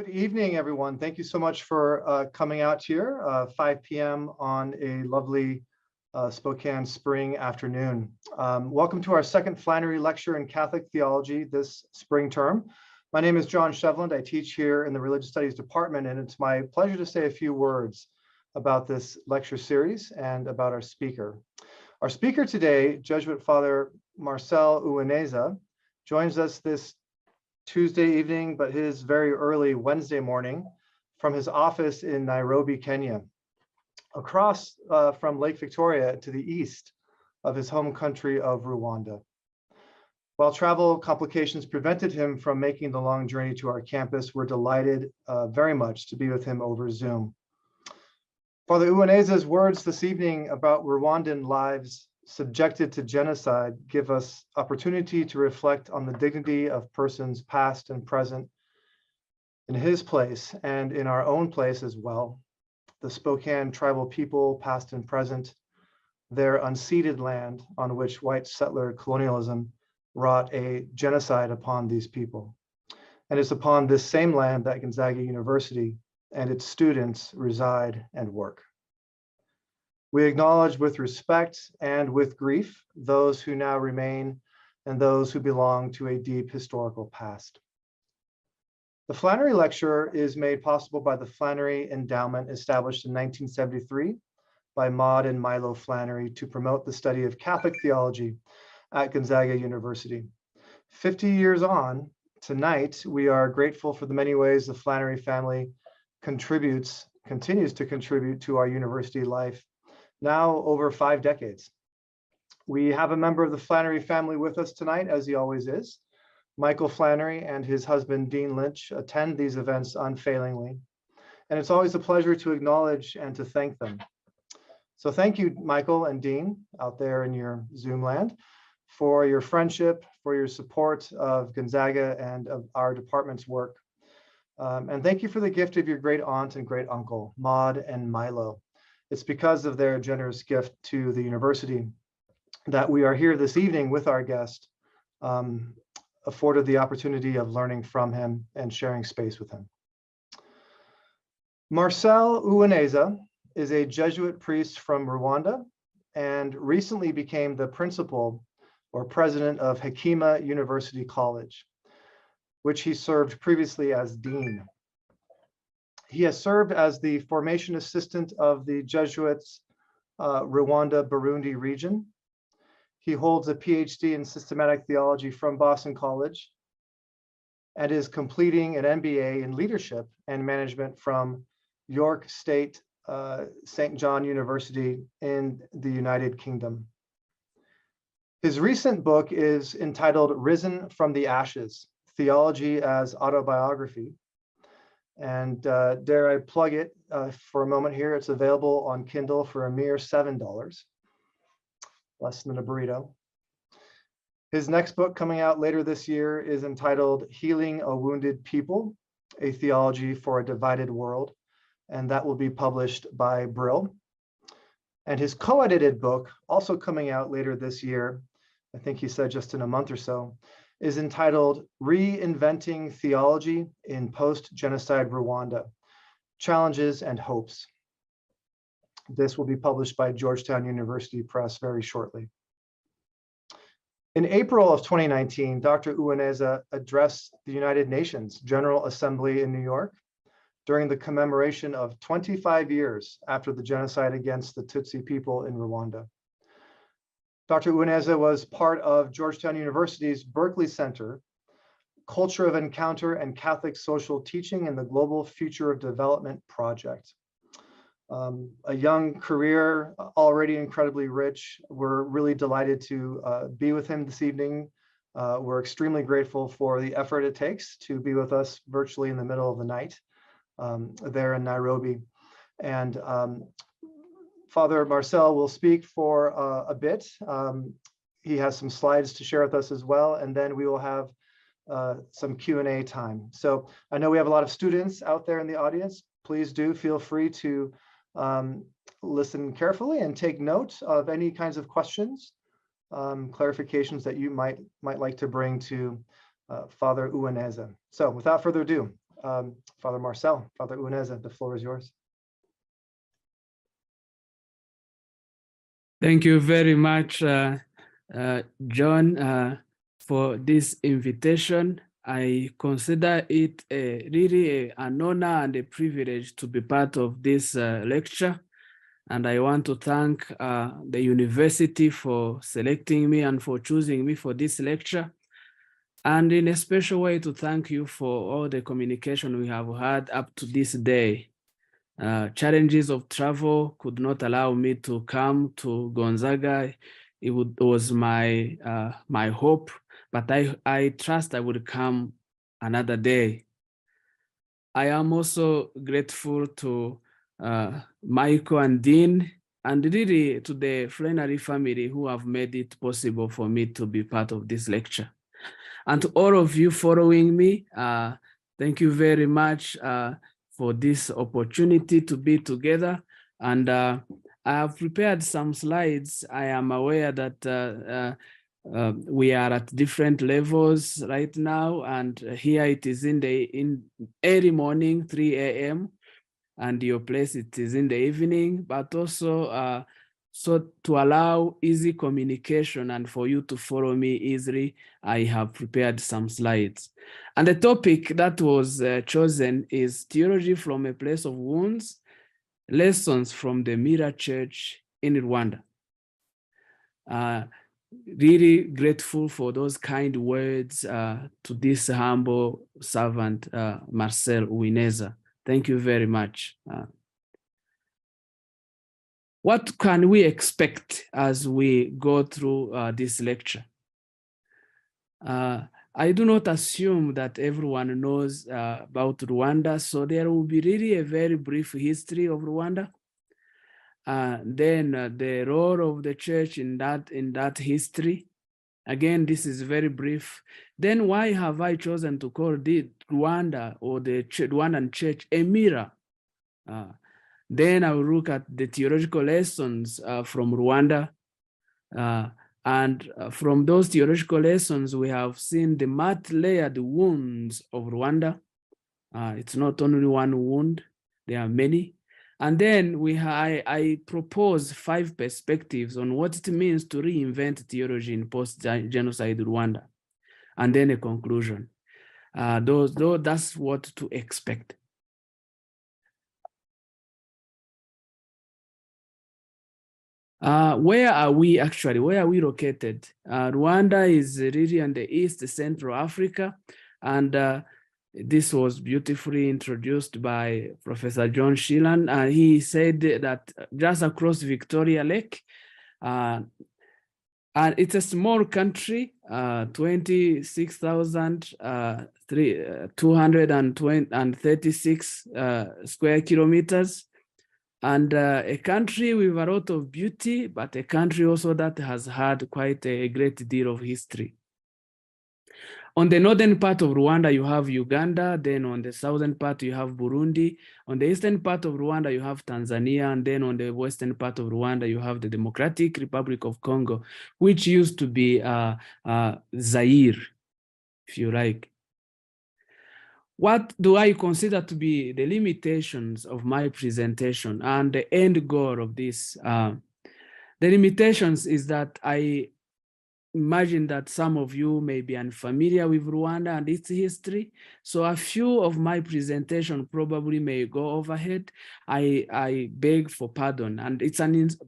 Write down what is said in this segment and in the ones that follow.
Good evening, everyone. Thank you so much for coming out here, 5 p.m. on a lovely Spokane spring afternoon. Welcome to our second Flannery Lecture in Catholic Theology this spring term. My name is John Shevland. I teach here in the Religious Studies Department, and it's my pleasure to say a few words about this lecture series and about our speaker. Our speaker today, Jesuit Father Marcel Uwineza, joins us this Tuesday evening, but his very early Wednesday morning from his office in Nairobi, Kenya, across from Lake Victoria to the east of his home country of Rwanda. While travel complications prevented him from making the long journey to our campus, we're delighted very much to be with him over Zoom. Father Uwineza's words this evening about Rwandan lives subjected to genocide give us opportunity to reflect on the dignity of persons past and present in his place and in our own place as well. The Spokane tribal people, past and present, their unceded land on which white settler colonialism wrought a genocide upon these people. And it's upon this same land that Gonzaga University and its students reside and work. We acknowledge with respect and with grief those who now remain and those who belong to a deep historical past. The Flannery Lecture is made possible by the Flannery Endowment, established in 1973 by Maud and Milo Flannery to promote the study of Catholic theology at Gonzaga University. 50 years on, tonight, we are grateful for the many ways the Flannery family continues to contribute to our university life, now over 5 decades. We have a member of the Flannery family with us tonight, as he always is. Michael Flannery and his husband, Dean Lynch, attend these events unfailingly. And it's always a pleasure to acknowledge and to thank them. So thank you, Michael and Dean, out there in your Zoom land, for your friendship, for your support of Gonzaga and of our department's work. And thank you for the gift of your great aunt and great uncle, Maud and Milo. It's because of their generous gift to the university that we are here this evening with our guest, afforded the opportunity of learning from him and sharing space with him. Marcel Uwineza is a Jesuit priest from Rwanda and recently became the principal or president of Hekima University College, which he served previously as dean. He has served as the formation assistant of the Jesuits Rwanda-Burundi region. He holds a Ph.D. in systematic theology from Boston College and is completing an MBA in leadership and management from York State St. John University in the United Kingdom. His recent book is entitled Risen from the Ashes, Theology as Autobiography. And dare I plug it for a moment here, it's available on Kindle for a mere $7, less than a burrito. His next book coming out later this year is entitled Healing a Wounded People, A Theology for a Divided World, and that will be published by Brill. And his co-edited book, also coming out later this year, I think he said just in a month or so, is entitled Reinventing Theology in Post-Genocide Rwanda, Challenges and Hopes. This will be published by Georgetown University Press very shortly. In April of 2019, Dr. Uwineza addressed the United Nations General Assembly in New York during the commemoration of 25 years after the genocide against the Tutsi people in Rwanda. Dr. Uwineza was part of Georgetown University's Berkeley Center, Culture of Encounter and Catholic Social Teaching in the Global Future of Development Project. A young career, already incredibly rich. We're really delighted to be with him this evening. We're extremely grateful for the effort it takes to be with us virtually in the middle of the night there in Nairobi. And Father Marcel will speak for a bit. He has some slides to share with us as well, and then we will have some Q&A time. So I know we have a lot of students out there in the audience. Please do feel free to listen carefully and take note of any kinds of questions, clarifications that you might like to bring to Father Uwineza. So without further ado, Father Marcel, Father Uwineza, the floor is yours. Thank you very much, John, for this invitation. I consider it really an honor and a privilege to be part of this lecture. And I want to thank the university for selecting me and for choosing me for this lecture. And in a special way to thank you for all the communication we have had up to this day. Challenges of travel could not allow me to come to Gonzaga. It was my my hope, but I trust I would come another day. I am also grateful to Michael and Dean, and really to the Flannery family who have made it possible for me to be part of this lecture. And to all of you following me, thank you very much for this opportunity to be together. And I have prepared some slides. I am aware that we are at different levels right now. And here it is in early morning, 3 a.m. And your place, it is in the evening, but also so to allow easy communication and for you to follow me easily, I have prepared some slides. And the topic that was chosen is Theology from a Place of Wounds, Lessons from the Mirror Church in Rwanda. Really grateful for those kind words to this humble servant, Marcel Uwineza. Thank you very much. What can we expect as we go through this lecture? I do not assume that everyone knows about Rwanda, so there will be really a very brief history of Rwanda. Then the role of the church in that history. Again, this is very brief. Then why have I chosen to call the Rwanda or the Rwandan church a mirror? Then I will look at the theological lessons from Rwanda. And from those theological lessons, we have seen the multi-layered wounds of Rwanda. It's not only one wound, there are many. And then I propose 5 perspectives on what it means to reinvent theology in post-genocide Rwanda. And then a conclusion. That's what to expect. Where are we actually? Where are we located? Rwanda is really in the East Central Africa, and this was beautifully introduced by Professor John Sheelan. He said that just across Victoria Lake, and it's a small country, 26,236 square kilometers. And a country with a lot of beauty, but a country also that has had quite a great deal of history. On the northern part of Rwanda, you have Uganda. Then on the southern part, you have Burundi. On the eastern part of Rwanda, you have Tanzania. And then on the western part of Rwanda, you have the Democratic Republic of Congo, which used to be Zaire, if you like. What do I consider to be the limitations of my presentation and the end goal of this? The limitations is that I imagine that some of you may be unfamiliar with Rwanda and its history. So a few of my presentation probably may go overhead. I beg for pardon. And it's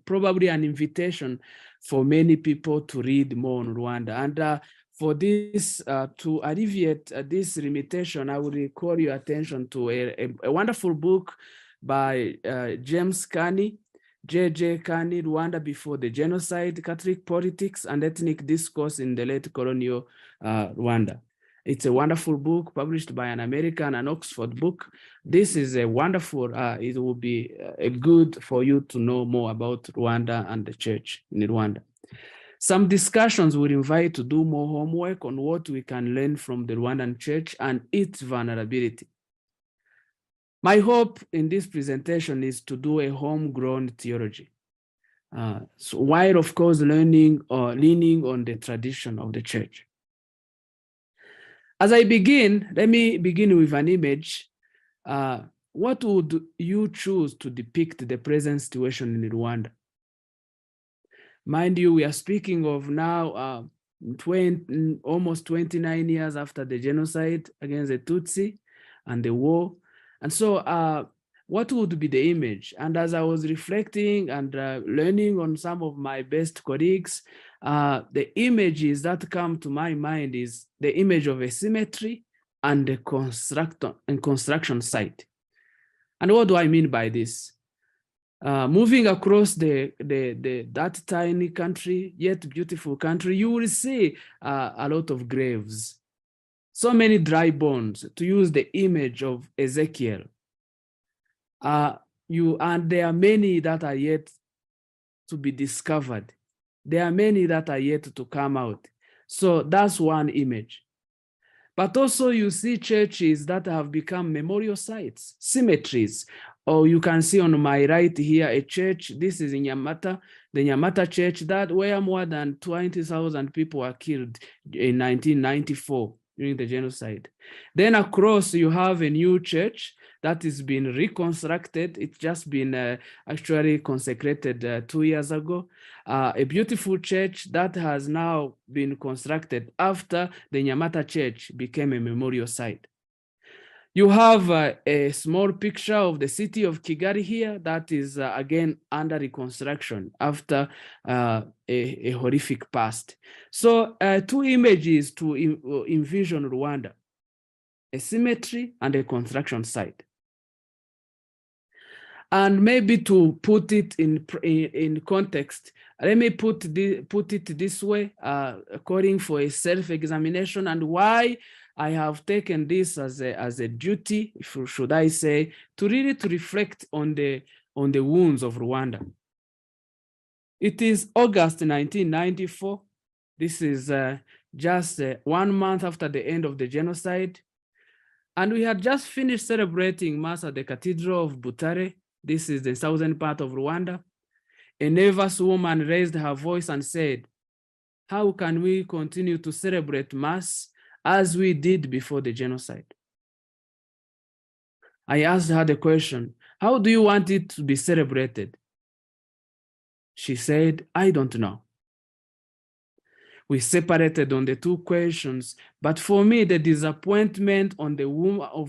probably an invitation for many people to read more on Rwanda. And for this, to alleviate this limitation, I would call your attention to a wonderful book by James Carney, J.J. Carney, Rwanda Before the Genocide, Catholic Politics and Ethnic Discourse in the Late Colonial Rwanda. It's a wonderful book published by an American, an Oxford book. This is a wonderful, it will be good for you to know more about Rwanda and the church in Rwanda. Some discussions will invite to do more homework on what we can learn from the Rwandan church and its vulnerability. My hope in this presentation is to do a homegrown theology. So while of course learning or leaning on the tradition of the church. As I begin, let me begin with an image. what would you choose to depict the present situation in Rwanda? Mind you, we are speaking of now almost 29 years after the genocide against the Tutsi and the war. And so what would be the image? And as I was reflecting and learning on some of my best colleagues, the images that come to my mind is the image of a cemetery and a construction site. And what do I mean by this? Moving across that tiny country, yet beautiful country, you will see a lot of graves. So many dry bones, to use the image of Ezekiel. And there are many that are yet to be discovered. There are many that are yet to come out. So that's one image. But also you see churches that have become memorial sites, cemeteries. Or you can see on my right here a church. This is in Nyamata, the Nyamata church where more than 20,000 people were killed in 1994 during the genocide. Then across you have a new church that is being reconstructed. It's just been actually consecrated 2 years ago. A beautiful church that has now been constructed after the Nyamata church became a memorial site. You have a small picture of the city of Kigali here that is again under reconstruction after a horrific past. So 2 images to envision Rwanda: a cemetery and a construction site. And maybe to put it in context, let me put it this way, calling for a self-examination, and why I have taken this as a duty, should I say, to really reflect on the wounds of Rwanda. It is August 1994. This is just 1 month after the end of the genocide. And we had just finished celebrating Mass at the Cathedral of Butare. This is the southern part of Rwanda. A nervous woman raised her voice and said, "How can we continue to celebrate Mass as we did before the genocide?" I asked her the question, "How do you want it to be celebrated?" She said, "I don't know." We separated on the 2 questions, but for me, the disappointment of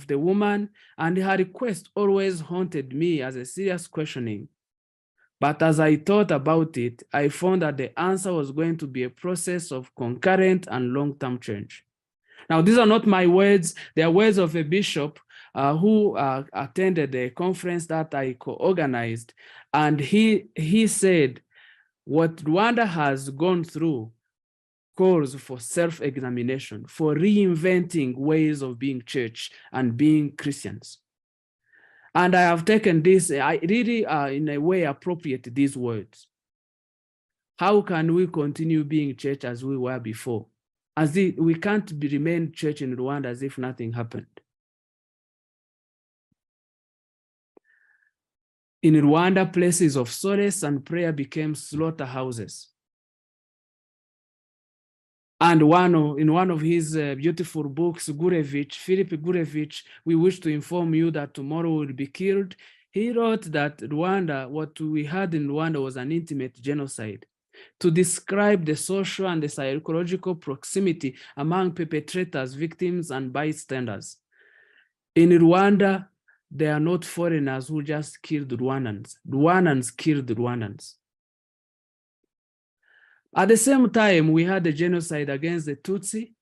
the woman and her request always haunted me as a serious questioning. But as I thought about it, I found that the answer was going to be a process of concurrent and long-term change. Now, these are not my words. They are words of a bishop who attended a conference that I co-organized. And he said, what Rwanda has gone through calls for self-examination, for reinventing ways of being church and being Christians. And I have taken this, I really in a way appropriate these words. How can we continue being church as we were before? As if we can't remain church in Rwanda as if nothing happened. In Rwanda, places of solace and prayer became slaughterhouses. And in one of his beautiful books, Philip Gurevich, we wish to inform you that tomorrow will be killed. He wrote that Rwanda, what we had in Rwanda was an intimate genocide. To describe the social and the psychological proximity among perpetrators, victims, and bystanders. In Rwanda, they are not foreigners who just killed Rwandans. Rwandans killed Rwandans. At the same time, we had the genocide against the Tutsi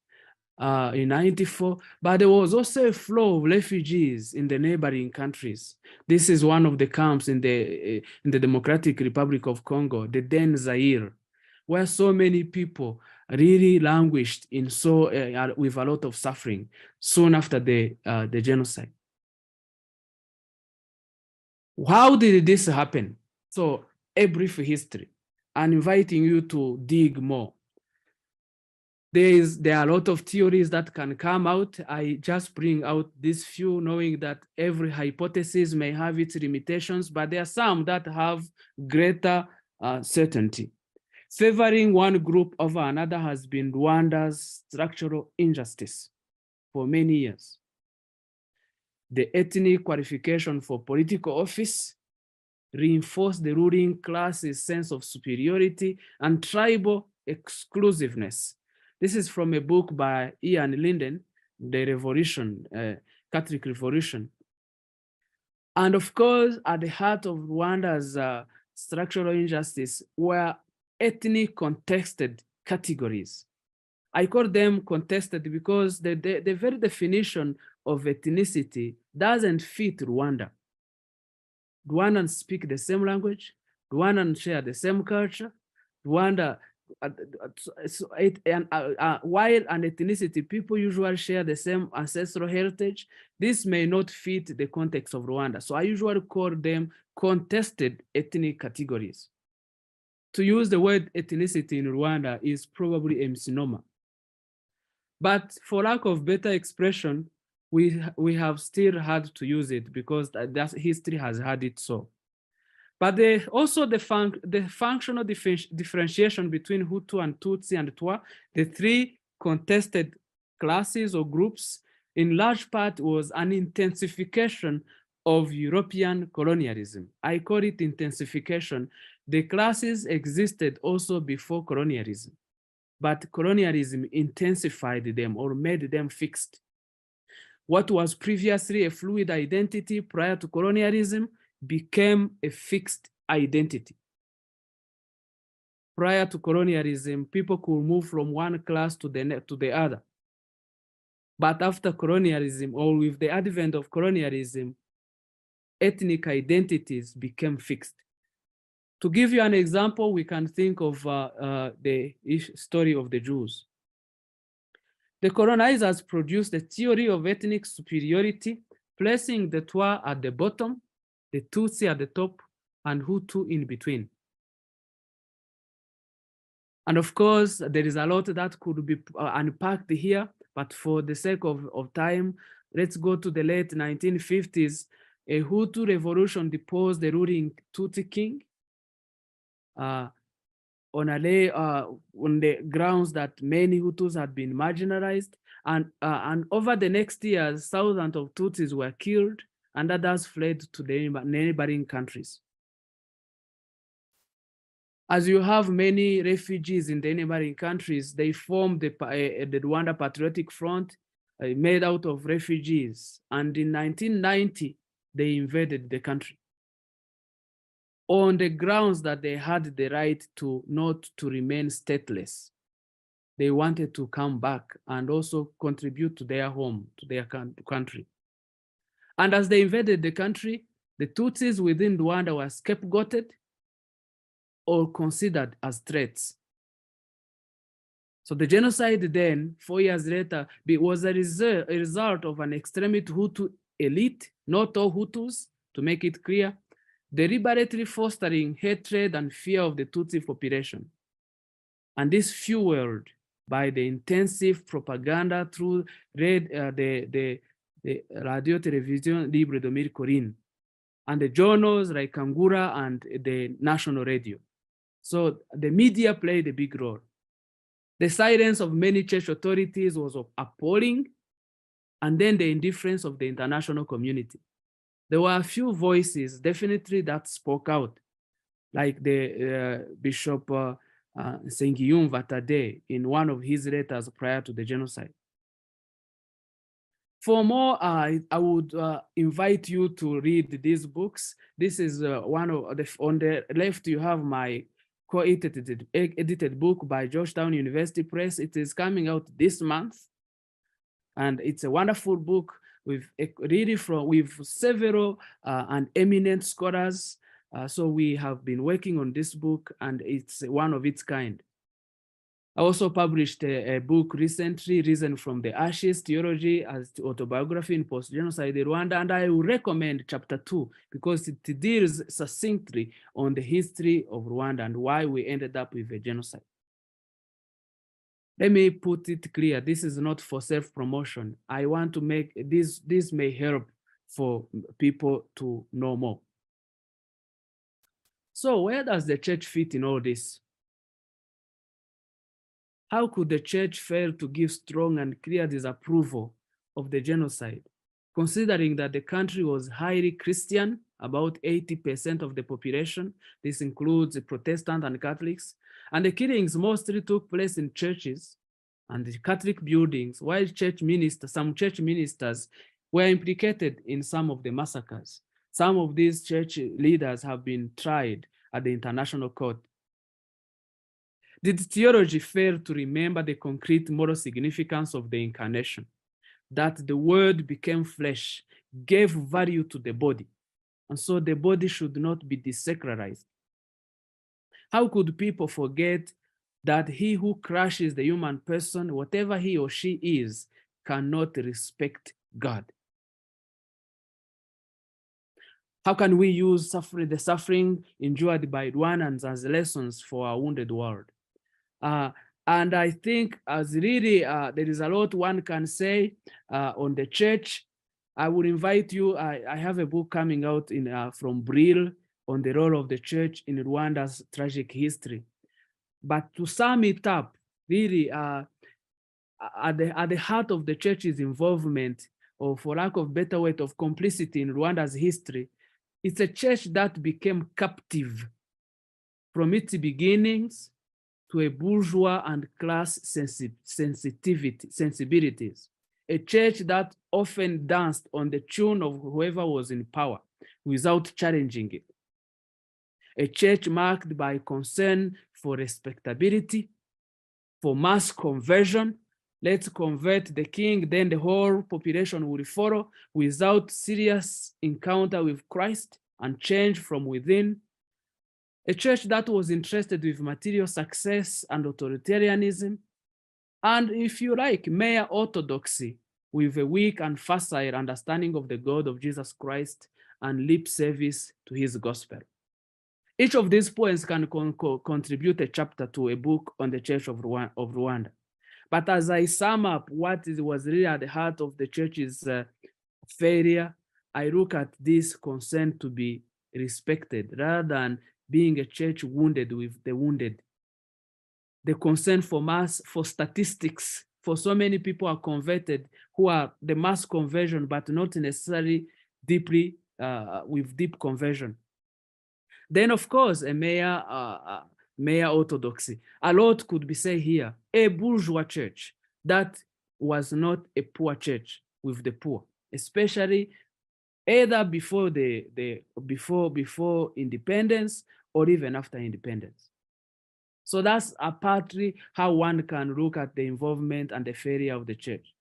in 94, but there was also a flow of refugees in the neighboring countries. This is one of the camps in the Democratic Republic of Congo, the then Zaire, where so many people really languished in with a lot of suffering soon after the genocide. How did this happen? So, a brief history. I'm inviting you to dig more. There are a lot of theories that can come out. I just bring out these few, knowing that every hypothesis may have its limitations, but there are some that have greater certainty. Favoring one group over another has been Rwanda's structural injustice for many years. the ethnic qualification for political office, reinforce the ruling class's sense of superiority, and tribal exclusiveness. This is from a book by Ian Linden, The Revolution, Catholic Revolution. And of course, at the heart of Rwanda's structural injustice were ethnic contested categories. I call them contested because the very definition of ethnicity doesn't fit Rwanda. Rwandans speak the same language, Rwandans share the same culture, Rwanda, while an ethnicity, people usually share the same ancestral heritage, this may not fit the context of Rwanda. So I usually call them contested ethnic categories. To use the word ethnicity in Rwanda is probably a misnomer. But for lack of better expression, we have still had to use it because that history has had it so. But also the functional differentiation between Hutu and Tutsi and Twa, the three contested classes or groups, in large part was an intensification of European colonialism. I call it intensification. The classes existed also before colonialism, but colonialism intensified them or made them fixed. What was previously a fluid identity prior to colonialism became a fixed identity. Prior to colonialism, people could move from one class to the other. But after colonialism, or with the advent of colonialism, ethnic identities became fixed. To give you an example, we can think of the story of the Jews. The colonizers produced a theory of ethnic superiority, placing the Twa at the bottom, the Tutsi at the top, and Hutu in between. And of course, there is a lot that could be unpacked here, but for the sake of time, let's go to the late 1950s. A Hutu revolution deposed the ruling Tutsi king on the grounds that many Hutus had been marginalized. And over the next years, thousands of Tutsis were killed and others fled to the neighboring countries. As you have many refugees in the neighboring countries, they formed the Rwanda Patriotic Front made out of refugees. And in 1990, they invaded the country on the grounds that they had the right to not to remain stateless. They wanted to come back and also contribute to their home, to their country. And as they invaded the country, the Tutsis within Rwanda were scapegoated or considered as threats. So the genocide then, 4 years later, was a result of an extremist Hutu elite, not all Hutus, to make it clear, deliberately fostering hatred and fear of the Tutsi population. And this fueled by the intensive propaganda through the Radio Television Libre de Corinne, and the journals like Kangura and the national radio. So the media played a big role. The silence of many church authorities was appalling, and then the indifference of the international community. There were a few voices, definitely, that spoke out, like the Bishop Nsengiyumva Vatade in one of his letters prior to the genocide. For more, I would invite you to read these books. This is one of on the left, you have my co-edited book by Georgetown University Press. It is coming out this month. And it's a wonderful book with several and eminent scholars. So we have been working on this book, and it's one of its kind. I also published a book recently, Risen from the Ashes, Theology as Autobiography in Post-Genocide Rwanda, and I will recommend chapter 2 because it deals succinctly on the history of Rwanda and why we ended up with a genocide. Let me put it clear, this is not for self-promotion. I want to make this may help for people to know more. So where does the church fit in all this? How could the church fail to give strong and clear disapproval of the genocide? considering that the country was highly Christian, about 80% of the population. This includes Protestant and Catholics. And the killings mostly took place in churches and the Catholic buildings, while some church ministers were implicated in some of the massacres. Some of these church leaders have been tried at the International Court. Did theology fail to remember the concrete moral significance of the incarnation? That the word became flesh, gave value to the body, and so the body should not be desacralized. How could people forget that he who crushes the human person, whatever he or she is, cannot respect God? How can we use the suffering endured by Rwandans as lessons for our wounded world? And I think as really there is a lot one can say on the church. I would invite you, I have a book coming out from Brill on the role of the church in Rwanda's tragic history. But to sum it up, really at the heart of the church's involvement, or for lack of better word, of complicity in Rwanda's history, it's a church that became captive from its beginnings to a bourgeois and class sensibilities. A church that often danced on the tune of whoever was in power without challenging it. A church marked by concern for respectability, for mass conversion. Let's convert the king, then the whole population will follow, without serious encounter with Christ and change from within. A church that was interested with material success and authoritarianism, and if you like, mere orthodoxy with a weak and facile understanding of the God of Jesus Christ and lip service to his gospel. Each of these points can contribute a chapter to a book on the Church of Rwanda. But as I sum up what was really at the heart of the church's failure, I look at this concern to be respected rather than being a church wounded with the wounded. The concern for statistics, for so many people are converted who are the mass conversion, but not necessarily deeply with deep conversion. Then, of course, a mere orthodoxy. A lot could be said here. A bourgeois church that was not a poor church with the poor, especially either before before independence or even after independence. So that's partly how one can look at the involvement and the failure of the church.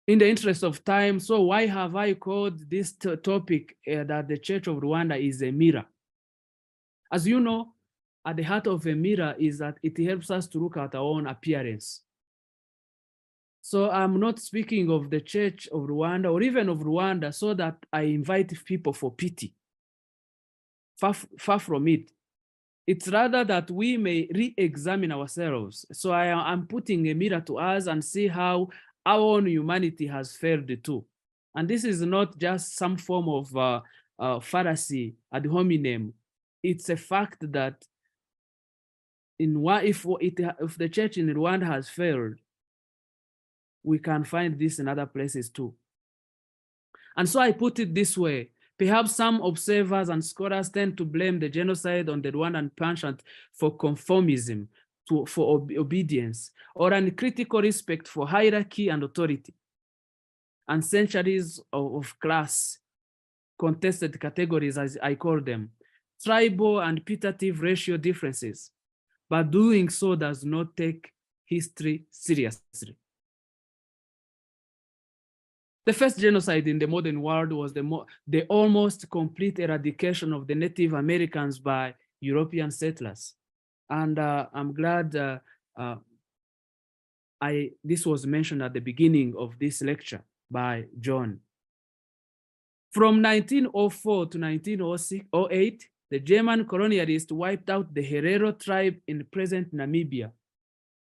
In the interest of time, so why have I called this topic that the Church of Rwanda is a mirror? As you know, at the heart of a mirror is that it helps us to look at our own appearance. So I'm not speaking of the Church of Rwanda or even of Rwanda so that I invite people for pity. Far from it. It's rather that we may re-examine ourselves. So I'm putting a mirror to us and see how our own humanity has failed too. And this is not just some form of fallacy ad hominem. It's a fact that if the church in Rwanda has failed, we can find this in other places too. And so I put it this way. Perhaps some observers and scholars tend to blame the genocide on the Rwandan penchant for conformism, for obedience, or uncritical respect for hierarchy and authority, and centuries of class contested categories, as I call them, tribal and putative racial differences, but doing so does not take history seriously. The first genocide in the modern world was the almost complete eradication of the Native Americans by European settlers. And I'm glad this was mentioned at the beginning of this lecture by John. From 1904 to 1908, the German colonialists wiped out the Herero tribe in present Namibia,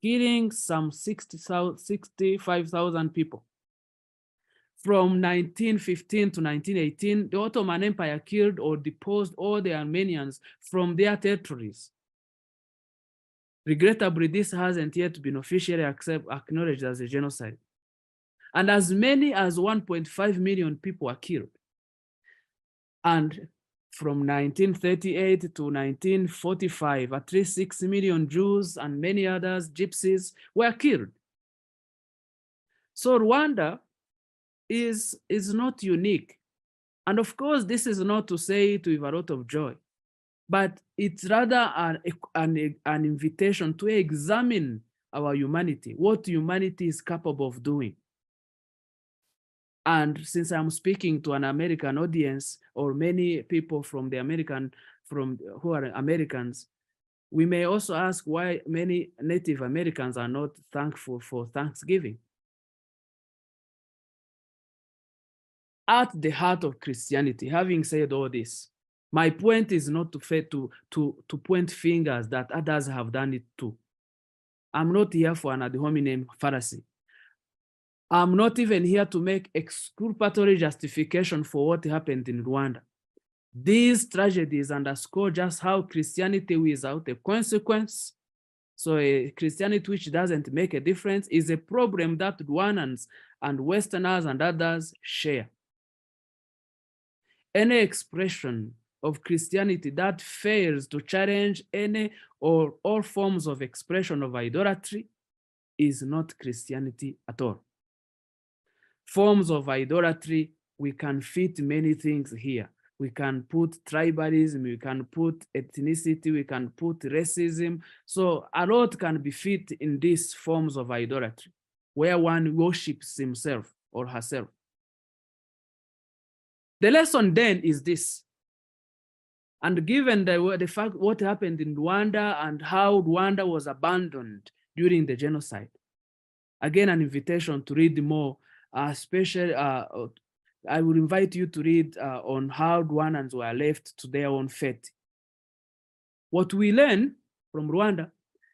killing some 65,000 people. From 1915 to 1918, the Ottoman Empire killed or deposed all the Armenians from their territories. Regrettably, this hasn't yet been officially acknowledged as a genocide. and as many as 1.5 million people were killed. And from 1938 to 1945, at least 6 million Jews and many others, gypsies, were killed. So Rwanda is not unique. And of course, this is not to say it with a lot of joy, but it's rather an invitation to examine our humanity, what humanity is capable of doing. And since I'm speaking to an American audience, or many people from who are Americans, we may also ask why many Native Americans are not thankful for Thanksgiving. At the heart of Christianity, having said all this, my point is not to point fingers that others have done it too. I'm not here for an ad hominem fallacy. I'm not even here to make exculpatory justification for what happened in Rwanda. These tragedies underscore just how Christianity without a consequence, so a Christianity which doesn't make a difference, is a problem that Rwandans and Westerners and others share. Any expression of Christianity that fails to challenge any or all forms of expression of idolatry is not Christianity at all. Forms of idolatry, we can fit many things here. We can put tribalism, we can put ethnicity, we can put racism. So a lot can be fit in these forms of idolatry, where one worships himself or herself. The lesson then is this. And given the fact what happened in Rwanda and how Rwanda was abandoned during the genocide, again, an invitation to read more, especially I would invite you to read on how Rwandans were left to their own fate. What we learn from Rwanda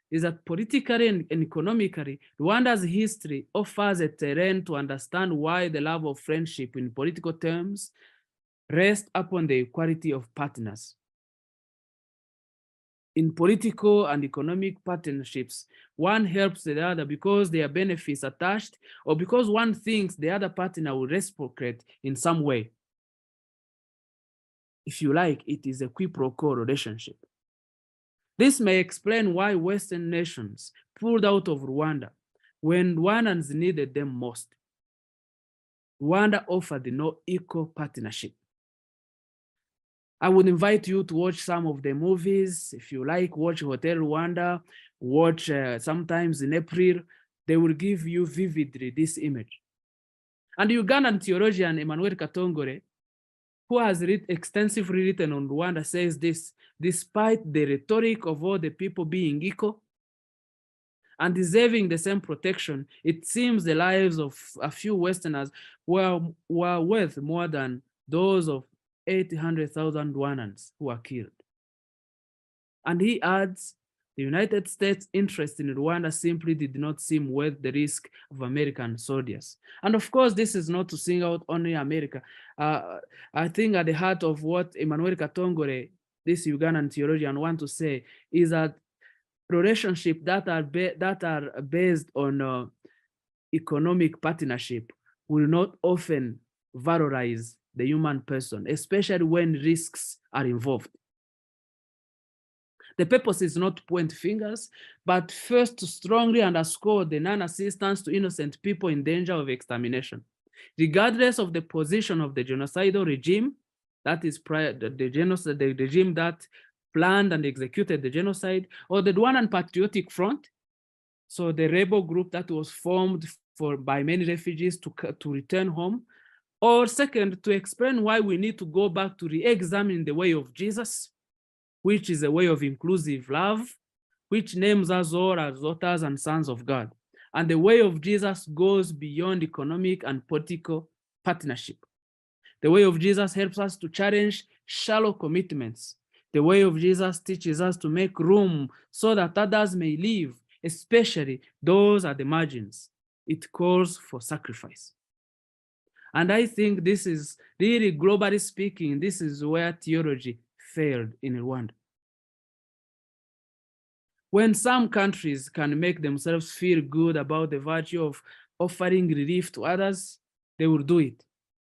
is that politically and economically, Rwanda's history offers a terrain to understand why the love of friendship in political terms rests upon the equality of partners. In political and economic partnerships, one helps the other because there are benefits attached, or because one thinks the other partner will reciprocate in some way. If you like, it is a quid pro quo relationship. This may explain why Western nations pulled out of Rwanda when Rwandans needed them most. Rwanda offered no equal partnership. I would invite you to watch some of the movies. If you like, watch Hotel Rwanda, watch sometimes in April, they will give you vividly this image. And Ugandan theologian Emmanuel Katongore, who has extensively written on Rwanda, says this: despite the rhetoric of all the people being equal and deserving the same protection, it seems the lives of a few Westerners were worth more than those of 800,000 Rwandans who were killed. And he adds, the United States' interest in Rwanda simply did not seem worth the risk of American soldiers. And of course, this is not to single out only America. I think at the heart of what Emmanuel Katongore, this Ugandan theologian, want to say is that relationships that are based on economic partnership will not often valorize the human person, especially when risks are involved. The purpose is not to point fingers, but first to strongly underscore the non-assistance to innocent people in danger of extermination, regardless of the position of the genocidal regime, that is the regime that planned and executed the genocide, or the Rwandan Patriotic Front, so the rebel group that was formed by many refugees to return home, or second, to explain why we need to go back to re-examine the way of Jesus, which is a way of inclusive love, which names us all as daughters and sons of God. And the way of Jesus goes beyond economic and political partnership. The way of Jesus helps us to challenge shallow commitments. The way of Jesus teaches us to make room so that others may live, especially those at the margins. It calls for sacrifice. And I think this is really, globally speaking, this is where theology failed in Rwanda. When some countries can make themselves feel good about the virtue of offering relief to others, they will do it.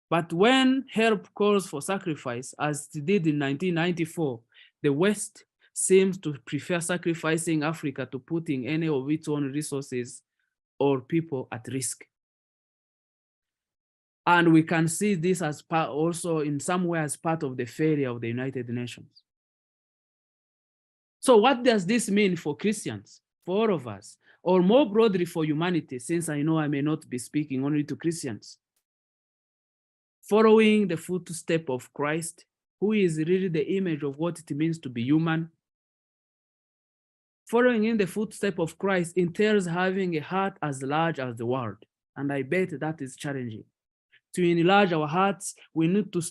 But when help calls for sacrifice, as it did in 1994, the West seems to prefer sacrificing Africa to putting any of its own resources or people at risk. And we can see this as part also in some way as part of the failure of the United Nations. So what does this mean for Christians, for all of us, or more broadly for humanity, since I know I may not be speaking only to Christians? Following the footstep of Christ, who is really the image of what it means to be human. Following in the footstep of Christ entails having a heart as large as the world. And I bet that is challenging. To enlarge our hearts, we need to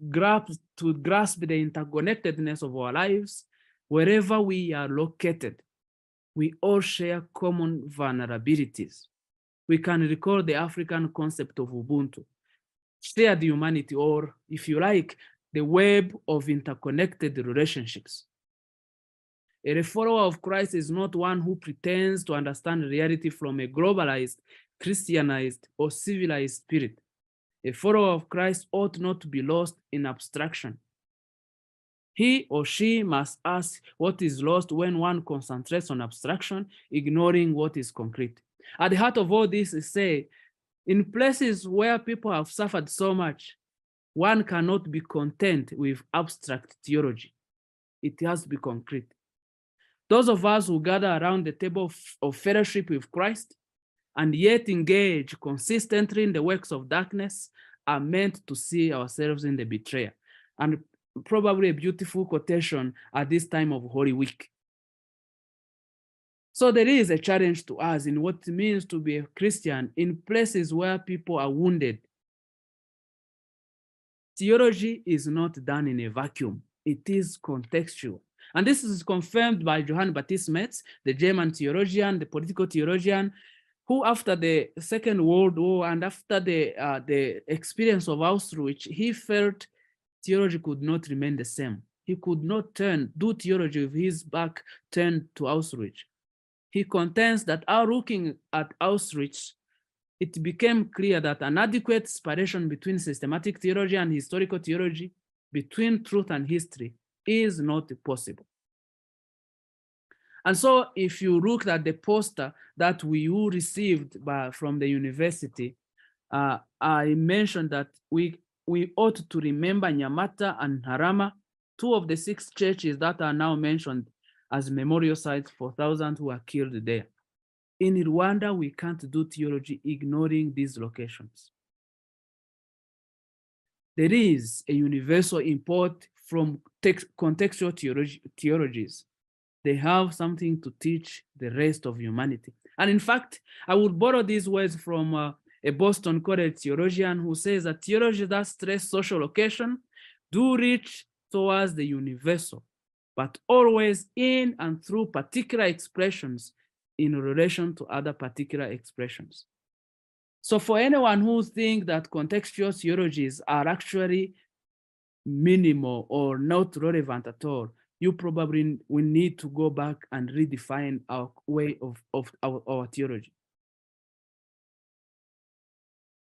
grasp the interconnectedness of our lives wherever we are located. We all share common vulnerabilities. We can recall the African concept of Ubuntu, shared humanity, or if you like, the web of interconnected relationships. A follower of Christ is not one who pretends to understand reality from a globalized, Christianized, or civilized spirit. A follower of Christ ought not to be lost in abstraction. He or she must ask what is lost when one concentrates on abstraction, ignoring what is concrete. At the heart of all this is say, in places where people have suffered so much, one cannot be content with abstract theology. It has to be concrete. Those of us who gather around the table of fellowship with Christ and yet engage consistently in the works of darkness are meant to see ourselves in the betrayer. And probably a beautiful quotation at this time of Holy Week. So there is a challenge to us in what it means to be a Christian in places where people are wounded. Theology is not done in a vacuum. It is contextual. And this is confirmed by Johann Baptist Metz, the German theologian, the political theologian, who after the Second World War and after the experience of Auschwitz, he felt theology could not remain the same. He could not do theology with his back turned to Auschwitz. He contends that looking at Auschwitz, it became clear that an adequate separation between systematic theology and historical theology, between truth and history, is not possible. And so if you look at the poster that we received from the university, I mentioned that we ought to remember Nyamata and Harama, two of the 6 churches that are now mentioned as memorial sites for thousands who were killed there. In Rwanda, we can't do theology ignoring these locations. There is a universal import from contextual theologies. They have something to teach the rest of humanity. And in fact, I would borrow these words from a Boston College theologian who says that theology that stress social location do reach towards the universal, but always in and through particular expressions in relation to other particular expressions. So for anyone who thinks that contextual theologies are actually minimal or not relevant at all, you probably will need to go back and redefine our way of our theology.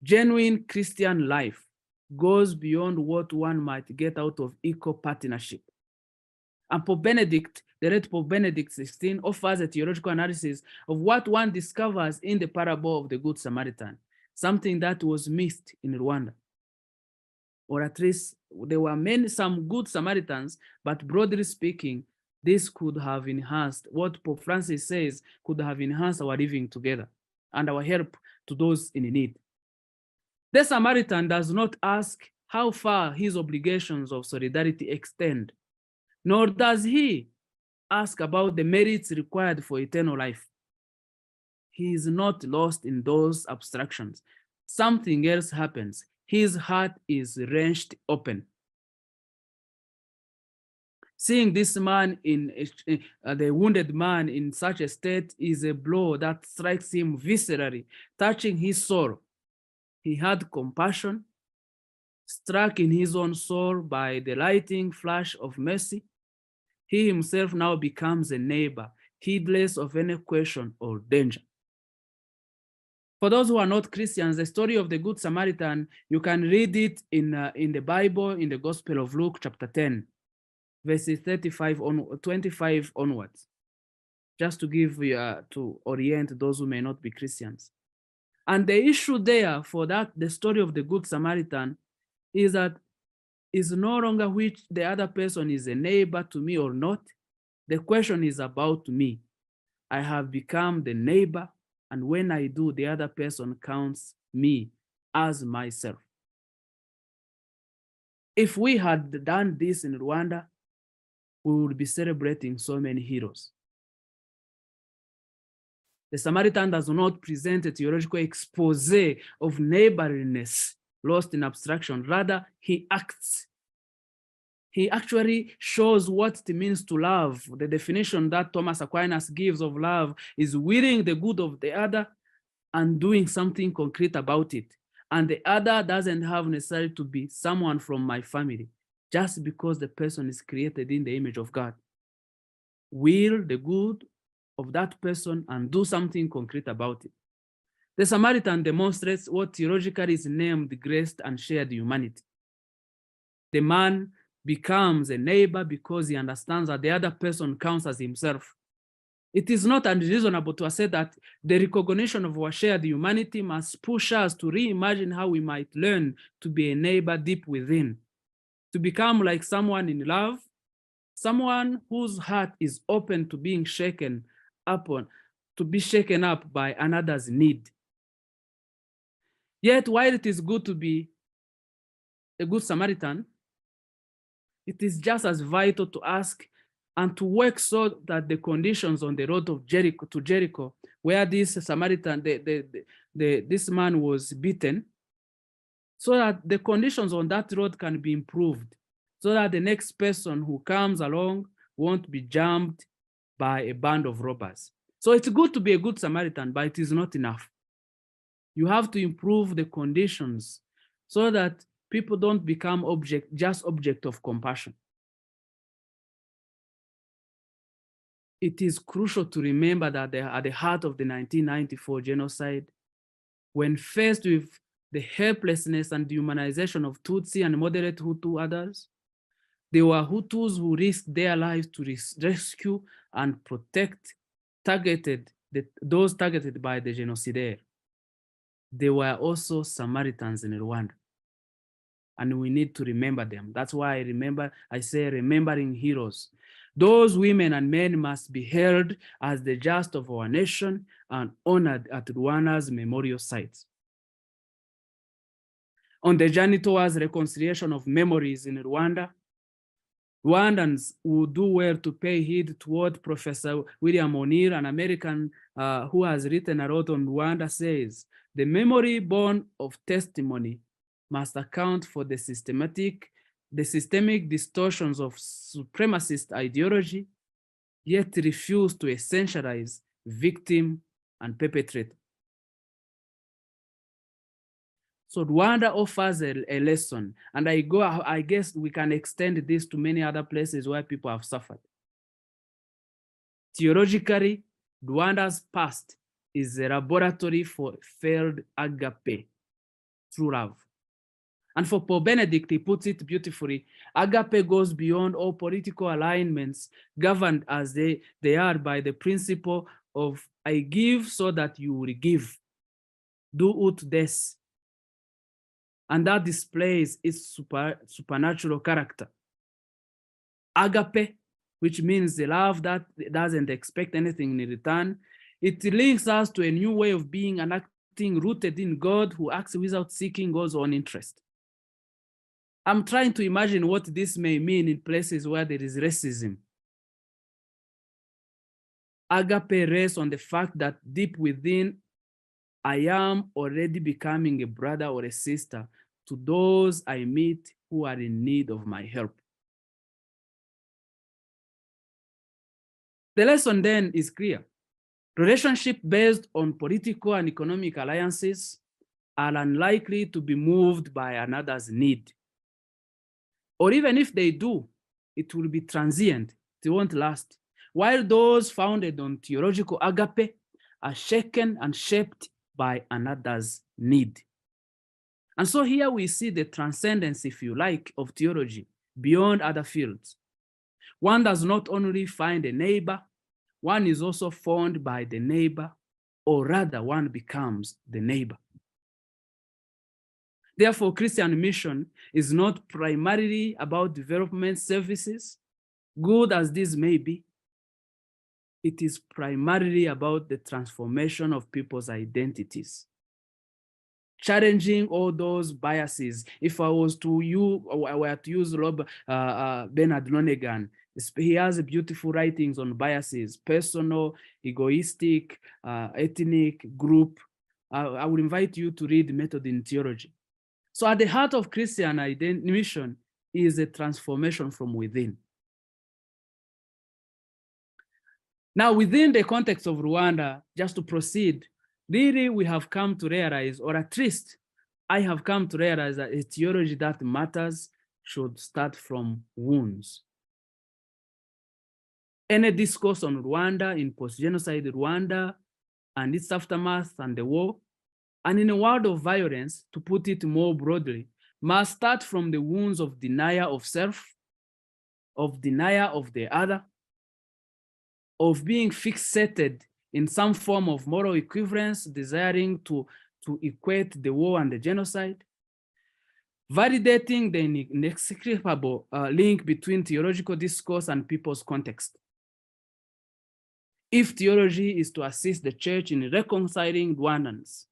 Genuine Christian life goes beyond what one might get out of equal partnership. And Pope Benedict, the late Pope Benedict XVI, offers a theological analysis of what one discovers in the parable of the Good Samaritan, something that was missed in Rwanda. Or at least there were some good Samaritans, but broadly speaking, this could have enhanced what Pope Francis says could have enhanced our living together and our help to those in need. The Samaritan does not ask how far his obligations of solidarity extend, nor does he ask about the merits required for eternal life. He is not lost in those abstractions. Something else happens. His heart is wrenched open. Seeing this man the wounded man in such a state is a blow that strikes him viscerally, touching his soul. He had compassion, struck in his own soul by the lighting flash of mercy. He himself now becomes a neighbor, heedless of any question or danger. For those who are not Christians, the story of the Good Samaritan, you can read it in the Bible, in the Gospel of Luke, chapter 10, verses 25 onwards, just to give to orient those who may not be Christians. And the issue there for that, the story of the Good Samaritan, is that is no longer which the other person is a neighbor to me or not. The question is about me. I have become the neighbor, and when I do, the other person counts me as myself. If we had done this in Rwanda, we would be celebrating so many heroes. The Samaritan does not present a theological expose of neighborliness lost in abstraction. Rather, he acts. He actually shows what it means to love. The definition that Thomas Aquinas gives of love is willing the good of the other and doing something concrete about it. And the other doesn't have necessarily to be someone from my family, just because the person is created in the image of God. Will the good of that person and do something concrete about it. The Samaritan demonstrates what theologically is named grace and shared humanity. The man becomes a neighbor because he understands that the other person counts as himself. It is not unreasonable to say that the recognition of our shared humanity must push us to reimagine how we might learn to be a neighbor deep within, to become like someone in love, someone whose heart is open to being shaken up by another's need. Yet, while it is good to be a good Samaritan, it is just as vital to ask and to work so that the conditions on the road of Jericho, where this Samaritan, this man was beaten, so that the conditions on that road can be improved, so that the next person who comes along won't be jammed by a band of robbers. So it's good to be a good Samaritan, but it is not enough. You have to improve the conditions so that people don't become just object of compassion. It is crucial to remember that at the heart of the 1994 genocide, when faced with the helplessness and dehumanization of Tutsi and moderate Hutu others, there were Hutus who risked their lives to rescue and protect those targeted by the genocidaire. There were also Samaritans in Rwanda, and we need to remember them. That's why I say remembering heroes. Those women and men must be held as the just of our nation and honored at Rwanda's memorial sites. On the journey towards reconciliation of memories in Rwanda, Rwandans would do well to pay heed to what Professor William O'Neill, an American who has written a lot on Rwanda, says. The memory born of testimony must account for the systemic distortions of supremacist ideology, yet refuse to essentialize victim and perpetrator. So Rwanda offers a lesson, and I guess we can extend this to many other places where people have suffered. Theologically, Rwanda's past is a laboratory for failed agape, true love. And for Pope Benedict, he puts it beautifully, agape goes beyond all political alignments, governed as they are by the principle of I give so that you will give. Do ut des. And that displays its supernatural character. Agape, which means the love that doesn't expect anything in return, it links us to a new way of being and acting rooted in God, who acts without seeking God's own interest. I'm trying to imagine what this may mean in places where there is racism. Agape rests on the fact that deep within, I am already becoming a brother or a sister to those I meet who are in need of my help. The lesson then is clear. Relationships based on political and economic alliances are unlikely to be moved by another's need. Or even if they do, it will be transient, it won't last. While those founded on theological agape are shaken and shaped by another's need. And so here we see the transcendence, if you like, of theology beyond other fields. One does not only find a neighbor, one is also found by the neighbor, or rather one becomes the neighbor. Therefore, Christian mission is not primarily about development services, good as this may be. It is primarily about the transformation of people's identities, challenging all those biases. If I were to use Bernard Lonergan, he has beautiful writings on biases, personal, egoistic, ethnic, group. I would invite you to read Method in Theology. So at the heart of Christian mission is a transformation from within. Now, within the context of Rwanda, just to proceed, really we have come to realize, or at least I have come to realize, that a theology that matters should start from wounds. Any discourse on Rwanda, in post-genocide Rwanda, and its aftermath and the war, and in a world of violence, to put it more broadly, must start from the wounds of denial of self, of denial of the other, of being fixated in some form of moral equivalence, desiring to equate the war and the genocide, validating the inextricable link between theological discourse and people's context. If theology is to assist the church in reconciling Rwandans,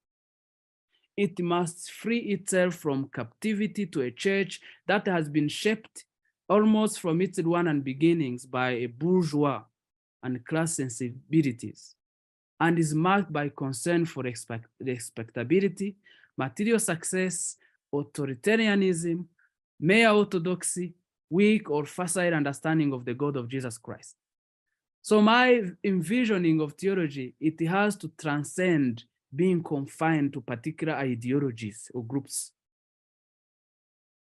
it must free itself from captivity to a church that has been shaped almost from its Rwandan beginnings by a bourgeois and class sensibilities, and is marked by concern for respectability, material success, authoritarianism, mere orthodoxy, weak or facile understanding of the God of Jesus Christ. So my envisioning of theology, it has to transcend being confined to particular ideologies or groups.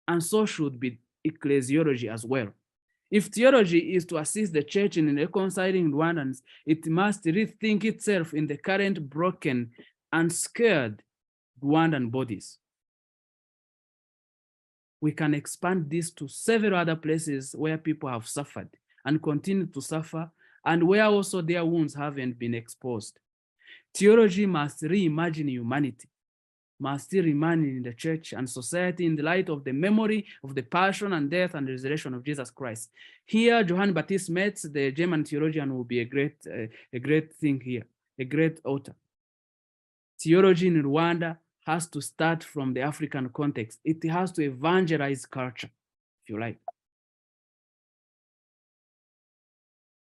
And so should be ecclesiology as well. If theology is to assist the church in reconciling Rwandans, it must rethink itself in the current broken and scared Rwandan bodies. We can expand this to several other places where people have suffered and continue to suffer, and where also their wounds haven't been exposed. Theology must reimagine humanity, must still remain in the church and society in the light of the memory of the passion and death and resurrection of Jesus Christ. Here, Johann Baptist Metz, the German theologian, will be a great thing here, a great author. Theology in Rwanda has to start from the African context. It has to evangelize culture, if you like.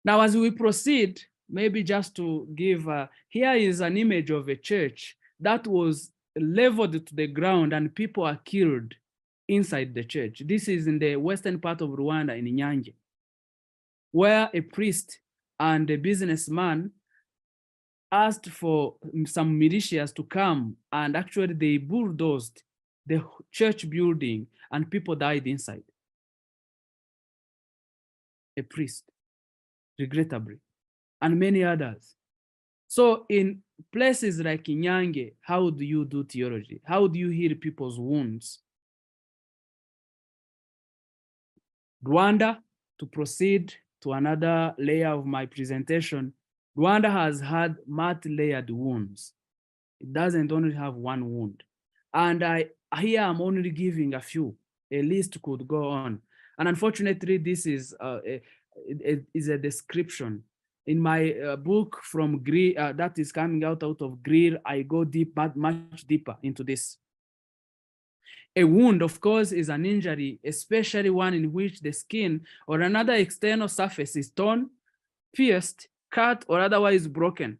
Now, as we proceed, maybe just to give, here is an image of a church that was leveled to the ground and people are killed inside the church. This is in the western part of Rwanda, in Nyange, where a priest and a businessman asked for some militias to come, and actually they bulldozed the church building and people died inside. A priest, regrettably, and many others. So in places like Nyange, how do you do theology? How do you heal people's wounds? Rwanda, to proceed to another layer of my presentation, Rwanda has had multi-layered wounds. It doesn't only have one wound. And here I'm only giving a few. A list could go on. And unfortunately, this is a description. In my book from Greer, that is coming out of Greer, I go deep, but much deeper into this. A wound, of course, is an injury, especially one in which the skin or another external surface is torn, pierced, cut, or otherwise broken.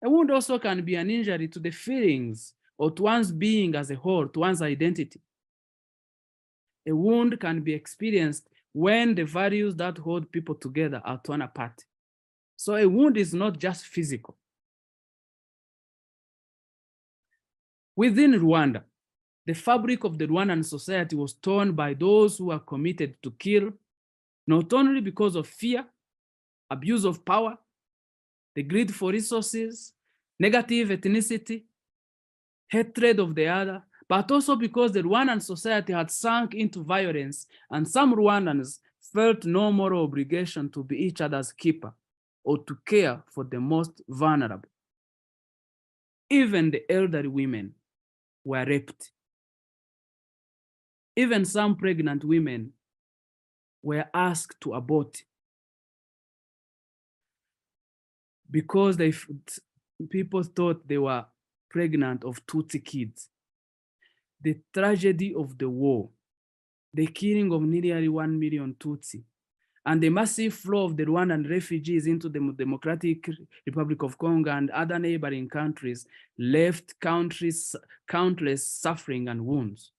A wound also can be an injury to the feelings or to one's being as a whole, to one's identity. A wound can be experienced when the values that hold people together are torn apart. So a wound is not just physical. Within Rwanda, the fabric of the Rwandan society was torn by those who are committed to kill, not only because of fear, abuse of power, the greed for resources, negative ethnicity, hatred of the other, but also because the Rwandan society had sunk into violence and some Rwandans felt no moral obligation to be each other's keeper or to care for the most vulnerable. Even the elderly women were raped. Even some pregnant women were asked to abort because people thought they were pregnant of Tutsi kids. The tragedy of the war, the killing of nearly 1 million Tutsi, and the massive flow of the Rwandan refugees into the Democratic Republic of Congo and other neighboring countries left countless suffering and wounds.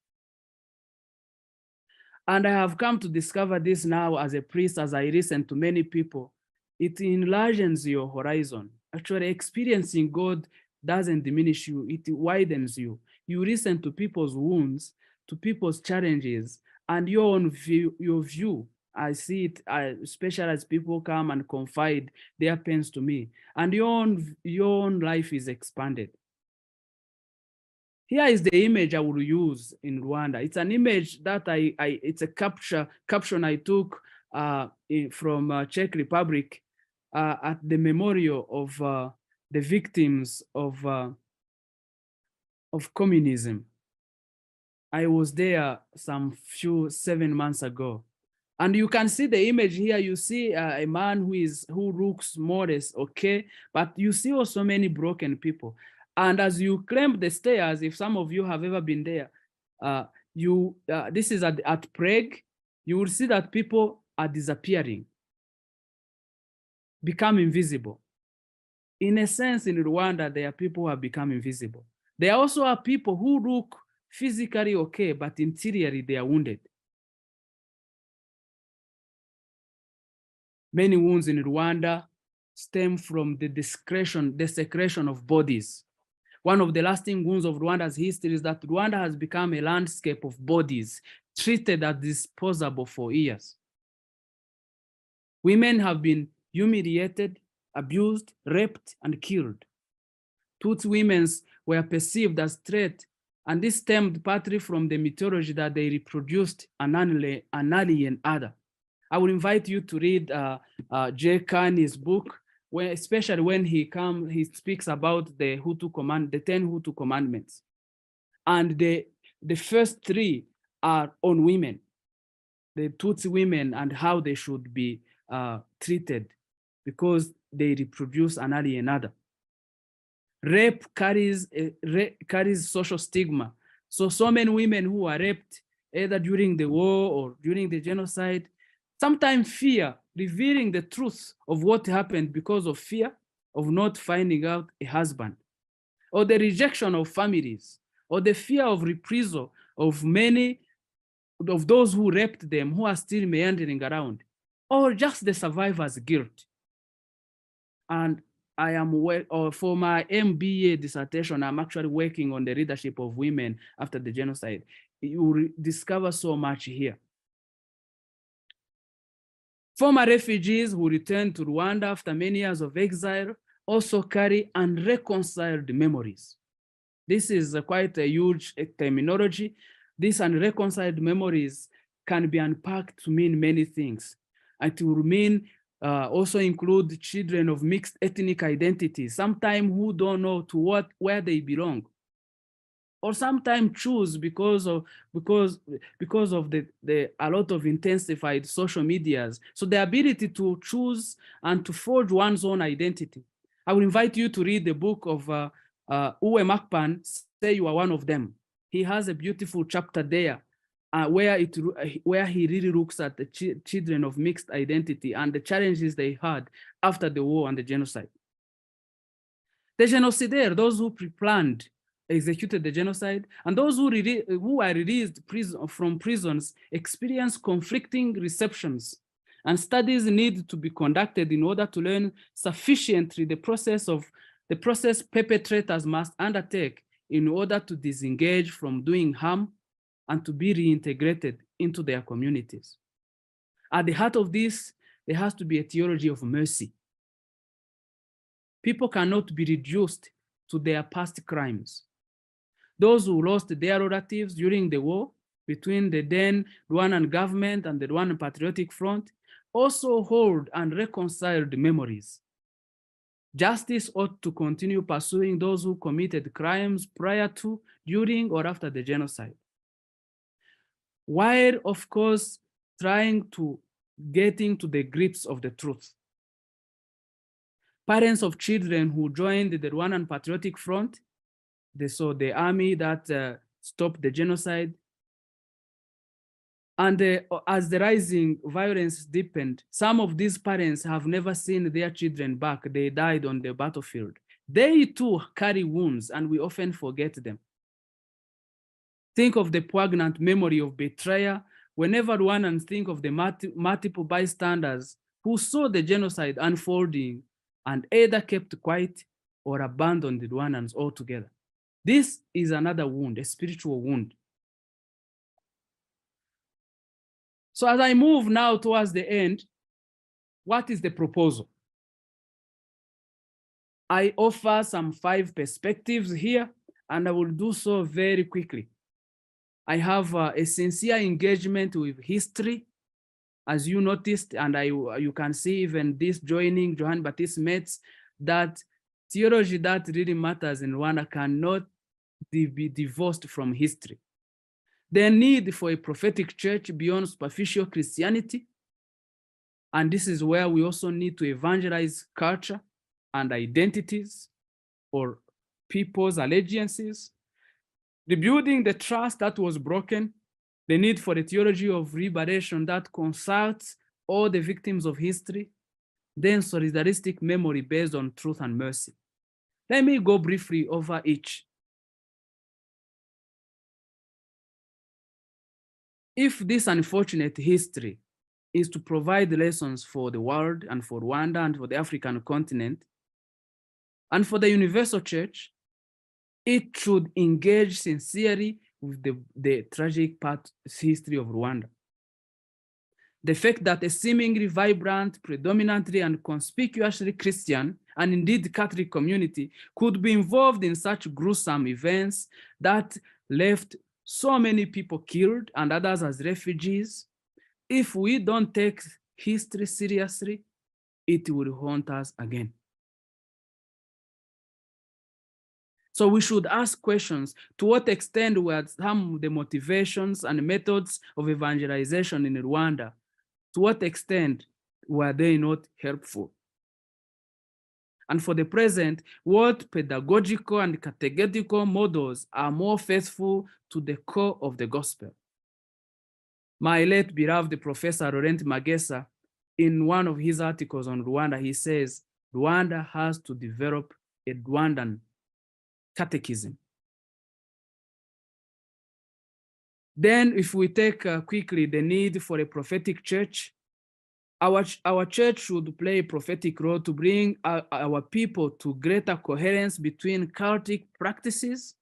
And I have come to discover this now as a priest, as I listen to many people. It enlarges your horizon. Actually, experiencing God doesn't diminish you, it widens you. You listen to people's wounds, to people's challenges, and your own view, I see it, especially as people come and confide their pains to me, and your own life is expanded. Here is the image I will use in Rwanda. It's an image that it's a caption I took from Czech Republic at the memorial of the victims of communism. I was there some 7 months ago. And you can see the image here. You see a man who looks more or less okay, but you see also many broken people. And as you climb the stairs, if some of you have ever been there, this is at Prague, you will see that people are disappearing, become invisible. In a sense, in Rwanda, there are people who have become invisible. There also are people who look physically okay, but interiorly they are wounded. Many wounds in Rwanda stem from the desecration of bodies. One of the lasting wounds of Rwanda's history is that Rwanda has become a landscape of bodies treated as disposable for years. Women have been humiliated, abused, raped, and killed. Tutsi women were perceived as threat, and this stemmed partly from the mythology that they reproduced an alien other. I will invite you to read Jay Carney's book, especially when he speaks about the 10 Hutu commandments. And the first 3 are on women, the Tutsi women, and how they should be treated because they reproduce an alien other. Rape carries social stigma. So many women who are raped either during the war or during the genocide, sometimes fear revealing the truth of what happened because of fear of not finding out a husband, or the rejection of families, or the fear of reprisal of many of those who raped them who are still meandering around, or just the survivor's guilt. And I am for my MBA dissertation, I'm actually working on the leadership of women after the genocide. You will discover so much here. Former refugees who returned to Rwanda after many years of exile also carry unreconciled memories. This is quite a huge terminology. These unreconciled memories can be unpacked to mean many things. It will mean also include children of mixed ethnic identities, sometimes who don't know where they belong, or sometimes choose because of a lot of intensified social medias. So the ability to choose and to forge one's own identity. I will invite you to read the book of Uwineza, Say You Are One of Them. He has a beautiful chapter there where he really looks at the children of mixed identity and the challenges they had after the war and the genocide. The genocidaires, those who pre-planned, executed the genocide, and those who are released from prisons experience conflicting receptions, and studies need to be conducted in order to learn sufficiently the process perpetrators must undertake in order to disengage from doing harm and to be reintegrated into their communities. At the heart of this, there has to be a theology of mercy. People cannot be reduced to their past crimes. Those who lost their relatives during the war between the then Rwandan government and the Rwandan Patriotic Front also hold and reconciled memories. Justice ought to continue pursuing those who committed crimes prior to, during, or after the genocide, while, of course, trying to getting to the grips of the truth. Parents of children who joined the Rwandan Patriotic Front, so the army that stopped the genocide, and as the rising violence deepened, some of these parents have never seen their children back. They died on the battlefield. They too carry wounds, and we often forget them. Think of the poignant memory of betrayal whenever Rwandans think of the multiple bystanders who saw the genocide unfolding and either kept quiet or abandoned the Rwandans altogether. This is another wound, a spiritual wound. So as I move now towards the end, what is the proposal? I offer some 5 perspectives here, and I will do so very quickly. I have a sincere engagement with history, as you noticed, and you can see even this joining Johann Baptist Metz, that theology that really matters in Rwanda cannot be divorced from history. The need for a prophetic church beyond superficial Christianity, and this is where we also need to evangelize culture and identities or people's allegiances, rebuilding the trust that was broken, the need for the theology of reparation that consults all the victims of history, then solidaristic memory based on truth and mercy. Let me go briefly over each. If this unfortunate history is to provide lessons for the world and for Rwanda and for the African continent, and for the universal church, it should engage sincerely with the tragic history of Rwanda. The fact that a seemingly vibrant, predominantly and conspicuously Christian, and indeed Catholic community could be involved in such gruesome events that left so many people killed and others as refugees, if we don't take history seriously, it will haunt us again. So we should ask questions: to what extent were some of the motivations and methods of evangelization in Rwanda, to what extent were they not helpful? And for the present, what pedagogical and categetical models are more faithful to the core of the gospel? My late beloved Professor Laurent Magesa, in one of his articles on Rwanda, he says, Rwanda has to develop a Rwandan catechism. Then if we take quickly the need for a prophetic church, our church should play a prophetic role to bring our people to greater coherence between cultic practices,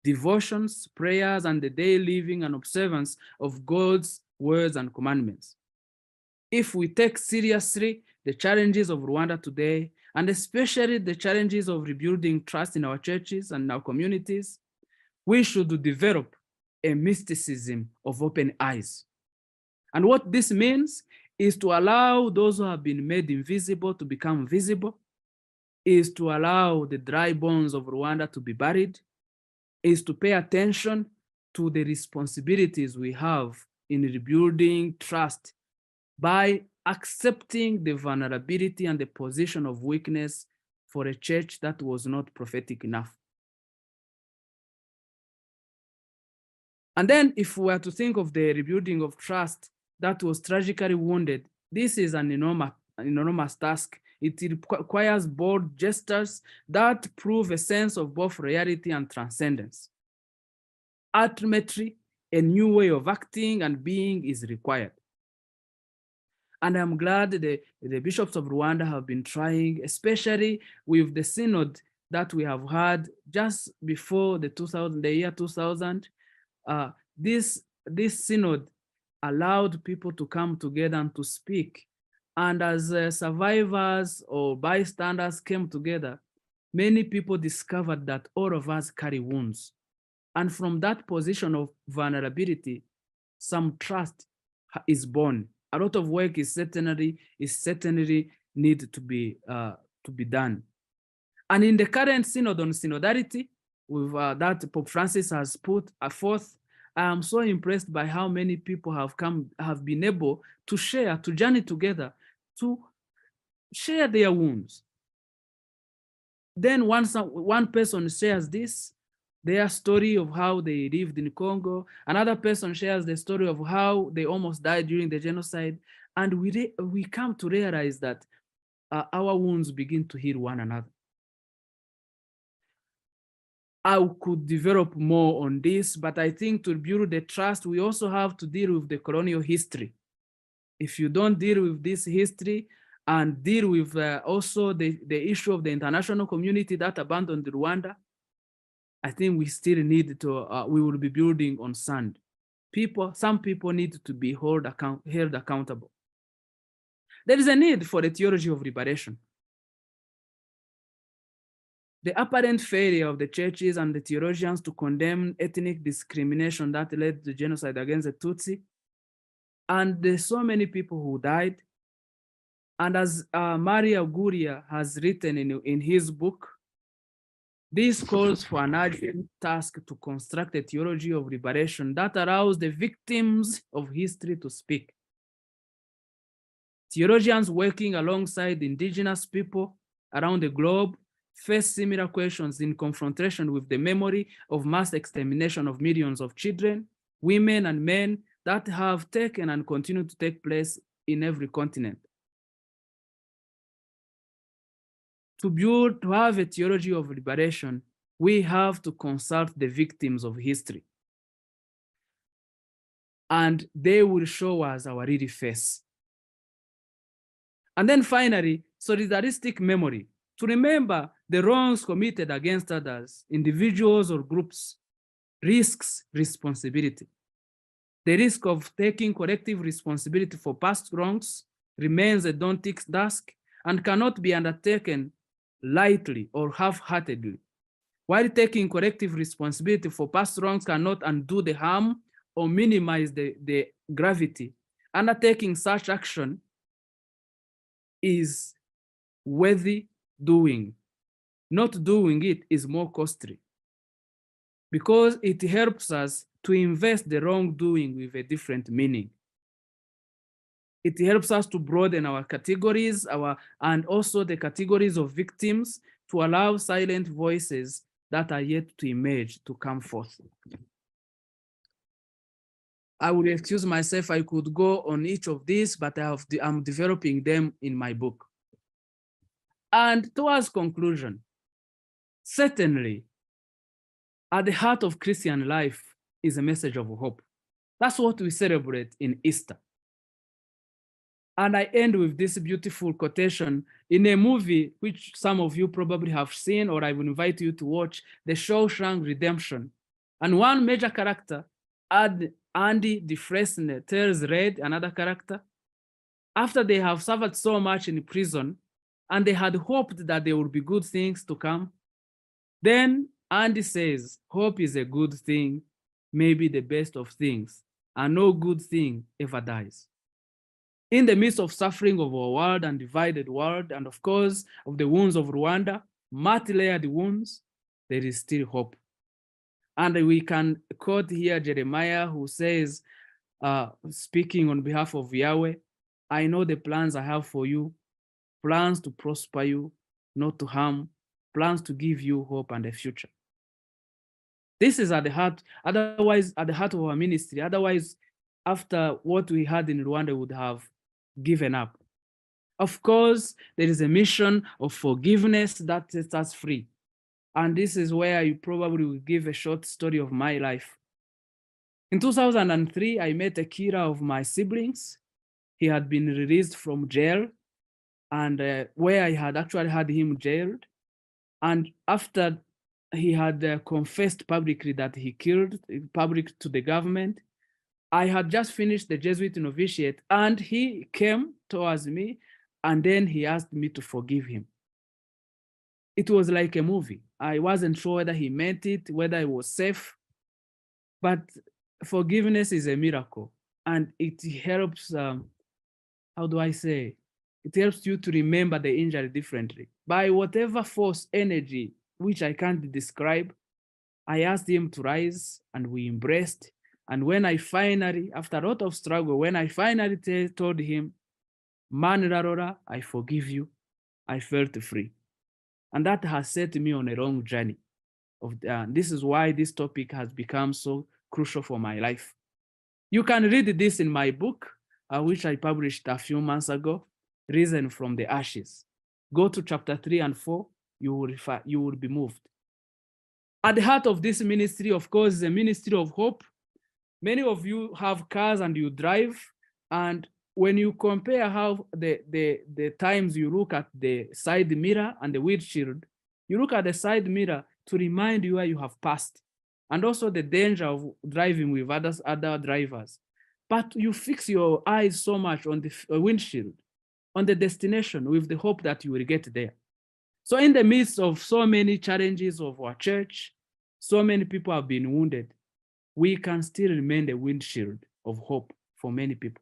devotions, prayers, and the daily living and observance of God's words and commandments. If we take seriously the challenges of Rwanda today, and especially the challenges of rebuilding trust in our churches and our communities, we should develop a mysticism of open eyes. And what this means is to allow those who have been made invisible to become visible, is to allow the dry bones of Rwanda to be buried, is to pay attention to the responsibilities we have in rebuilding trust by accepting the vulnerability and the position of weakness for a church that was not prophetic enough. And then if we were to think of the rebuilding of trust that was tragically wounded, this is an enormous task. It requires bold gestures that prove a sense of both reality and transcendence. Ultimately, a new way of acting and being is required. And I'm glad the bishops of Rwanda have been trying, especially with the synod that we have had just before the year 2000. This synod allowed people to come together and to speak. And as survivors or bystanders came together, many people discovered that all of us carry wounds. And from that position of vulnerability, some trust is born. A lot of work is certainly need to be done. And in the current synod on synodality, with that Pope Francis has put forth, I am so impressed by how many people have been able to share, to journey together, to share their wounds. Then one person shares their story of how they lived in Congo. Another person shares the story of how they almost died during the genocide. And we come to realize that our wounds begin to heal one another. I could develop more on this, but I think to build the trust, we also have to deal with the colonial history. If you don't deal with this history and deal with also the issue of the international community that abandoned Rwanda, I think we still need to, we will be building on sand. Some people need to be held accountable. There is a need for the theology of liberation. The apparent failure of the churches and the theologians to condemn ethnic discrimination that led to genocide against the Tutsi, and there's so many people who died. And as Maria Guria has written in his book, this calls for an urgent task to construct a theology of liberation that allows the victims of history to speak. Theologians working alongside indigenous people around the globe face similar questions in confrontation with the memory of mass extermination of millions of children, women, and men that have taken and continue to take place in every continent. To have a theology of liberation, we have to consult the victims of history. And they will show us our real face. And then finally, solidaristic memory, to remember the wrongs committed against others, individuals or groups, risks responsibility. The risk of taking collective responsibility for past wrongs remains a daunting task and cannot be undertaken lightly or half-heartedly. While taking collective responsibility for past wrongs cannot undo the harm or minimize the gravity, undertaking such action is worthy doing. Not doing it is more costly because it helps us to invest the wrongdoing with a different meaning. It helps us to broaden our categories, and also the categories of victims, to allow silent voices that are yet to emerge to come forth. I will excuse myself, I could go on each of these, but I'm developing them in my book. And towards conclusion, certainly, at the heart of Christian life is a message of hope. That's what we celebrate in Easter. And I end with this beautiful quotation in a movie which some of you probably have seen, or I will invite you to watch, The Shawshank Redemption. And one major character, Andy Dufresne, tells Red, another character, after they have suffered so much in prison, and they had hoped that there would be good things to come, then Andy says, hope is a good thing, maybe the best of things, and no good thing ever dies. In the midst of suffering of our world and divided world, and of course, of the wounds of Rwanda, multi-layered wounds, there is still hope. And we can quote here Jeremiah, who says, speaking on behalf of Yahweh, I know the plans I have for you, plans to prosper you, not to harm, plans to give you hope and a future. This is at the heart, otherwise at the heart of our ministry. Otherwise, after what we had in Rwanda, we would have given up. Of course, there is a mission of forgiveness that sets us free. And this is where you probably will give a short story of my life. In 2003, I met a killer of my siblings. He had been released from jail, and where I had actually had him jailed. And after he had confessed publicly that he killed, public to the government, I had just finished the Jesuit novitiate, and he came towards me, and then he asked me to forgive him. it was like a movie. I wasn't sure whether he meant it, whether it was safe, but forgiveness is a miracle, and it helps, how do I say? It helps you to remember the injury differently. By whatever force, energy, which I can't describe, I asked him to rise and we embraced. And when I finally, after a lot of struggle, when I finally told him, Man Rarora, I forgive you, I felt free. And that has set me on a long journey. This is why this topic has become so crucial for my life. You can read this in my book, which I published a few months ago, Risen from the Ashes. Go to chapter 3 and 4, you will be moved. At the heart of this ministry, of course, is a ministry of hope. Many of you have cars and you drive, and when you compare how the times you look at the side mirror and the windshield, you look at the side mirror to remind you where you have passed, and also the danger of driving with other drivers. But you fix your eyes so much on the windshield, on the destination, with the hope that you will get there. So in the midst of so many challenges of our church, so many people have been wounded, we can still remain the windshield of hope for many people.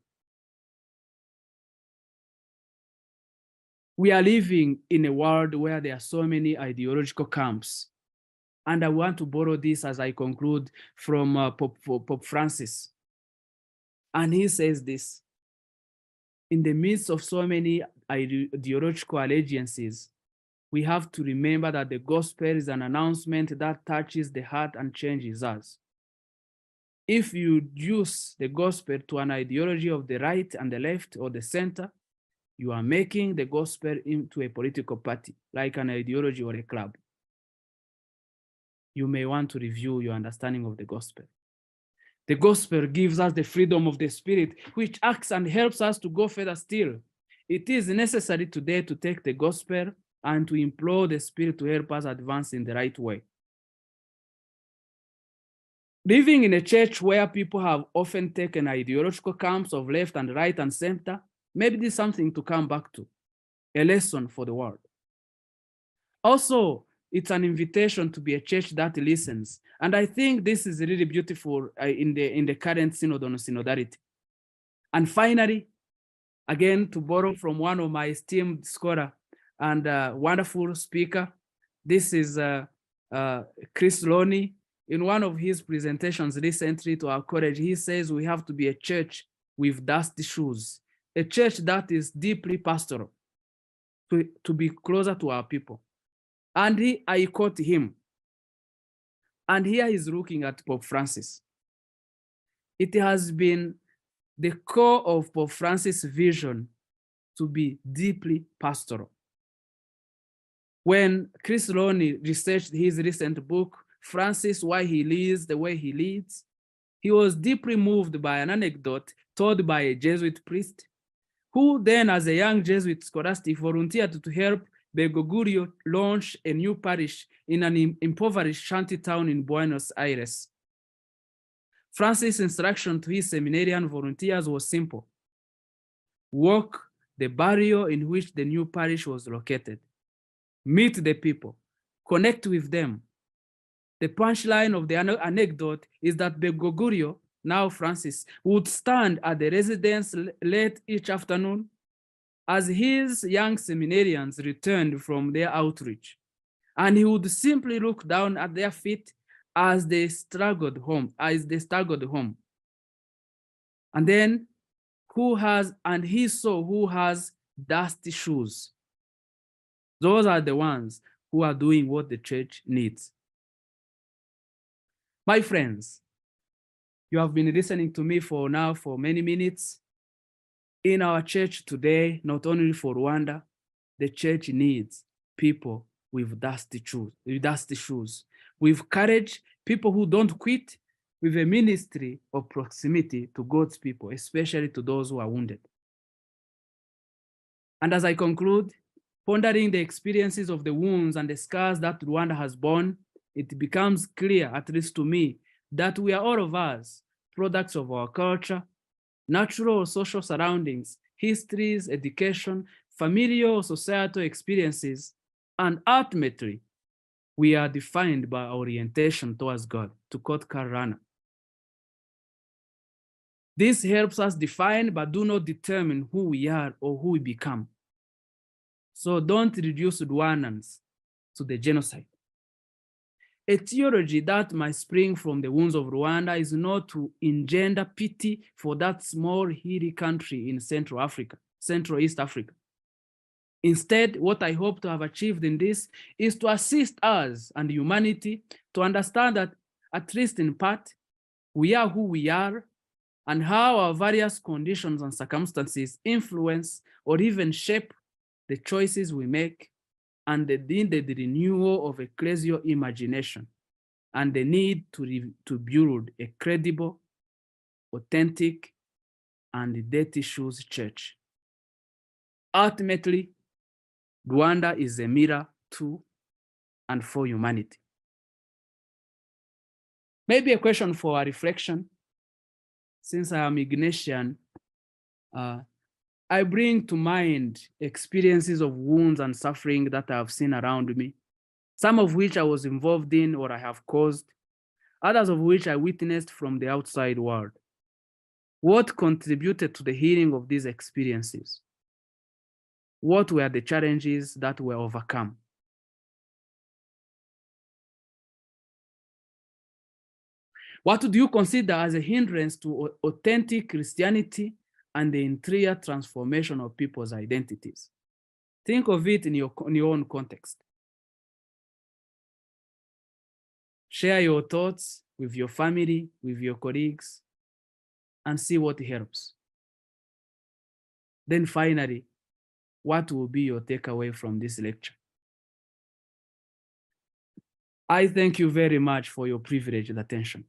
We are living in a world where there are so many ideological camps. And I want to borrow this as I conclude from Pope Francis. And he says this: in the midst of so many ideological allegiances, we have to remember that the gospel is an announcement that touches the heart and changes us. If you use the gospel to an ideology of the right and the left or the center, you are making the gospel into a political party, like an ideology or a club. You may want to review your understanding of the gospel. The gospel gives us the freedom of the spirit, which acts and helps us to go further still. It is necessary today to take the gospel and to implore the spirit to help us advance in the right way. Living in a church where people have often taken ideological camps of left and right and center, maybe this is something to come back to, a lesson for the world. Also, it's an invitation to be a church that listens. And I think this is really beautiful in the current synod on synodality. And finally, again, to borrow from one of my esteemed scholar and wonderful speaker, this is Chris Loney. In one of his presentations recently to our college, he says we have to be a church with dusty shoes, a church that is deeply pastoral, to be closer to our people. And I quote him, and here he's looking at Pope Francis. It has been the core of Pope Francis' vision to be deeply pastoral. When Chris Loney researched his recent book, Francis, Why He Leads the Way He Leads, he was deeply moved by an anecdote told by a Jesuit priest, who then, as a young Jesuit scholastic, volunteered to help Bergoglio launch a new parish in an impoverished shanty town in Buenos Aires. Francis' instruction to his seminarian volunteers was simple: walk the barrio in which the new parish was located, meet the people, connect with them. The punchline of the anecdote is that Bergoglio, now Francis, would stand at the residence late each afternoon as his young seminarians returned from their outreach, and he would simply look down at their feet as they struggled home, And then he saw who has dusty shoes. Those are the ones who are doing what the church needs. My friends, you have been listening to me for many minutes. In our church today, not only for Rwanda, the church needs people with dusty shoes, with courage, people who don't quit, with a ministry of proximity to God's people, especially to those who are wounded. And as I conclude, pondering the experiences of the wounds and the scars that Rwanda has borne, it becomes clear, at least to me, that we are all of us products of our culture, natural or social surroundings, histories, education, familial or societal experiences, And ultimately, we are defined by our orientation towards God, to quote Karl Rahner. This helps us define but do not determine who we are or who we become. So don't reduce Rwandans to the genocide. A theology that might spring from the wounds of Rwanda is not to engender pity for that small hilly country in Central East Africa. Instead, what I hope to have achieved in this is to assist us and humanity to understand that, at least in part, we are who we are and how our various conditions and circumstances influence or even shape the choices we make, and the renewal of ecclesial imagination and the need to build a credible, authentic, and dead issues church. Ultimately, Rwanda is a mirror to and for humanity. Maybe a question for a reflection. Since I am Ignatian, I bring to mind experiences of wounds and suffering that I have seen around me, some of which I was involved in or I have caused, others of which I witnessed from the outside world. What contributed to the healing of these experiences? What were the challenges that were overcome? What do you consider as a hindrance to authentic Christianity and the interior transformation of people's identities? Think of it in your own context. Share your thoughts with your family, with your colleagues, and see what helps. Then finally, what will be your takeaway from this lecture? I thank you very much for your privileged attention.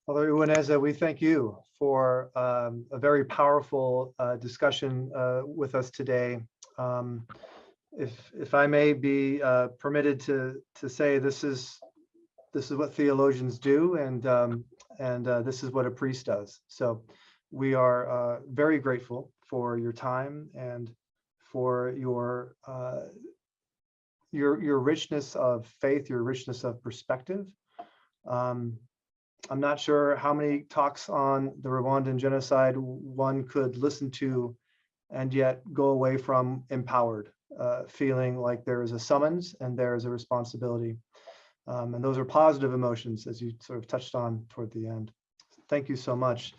Father Uwineza, we thank you for a very powerful discussion with us today. If I may be permitted to say, this is what theologians do, and this is what a priest does. So we are very grateful for your time and for your richness of faith, your richness of perspective. I'm not sure how many talks on the Rwandan genocide one could listen to and yet go away from empowered, feeling like there is a summons and there is a responsibility. And those are positive emotions, as you sort of touched on toward the end. Thank you so much.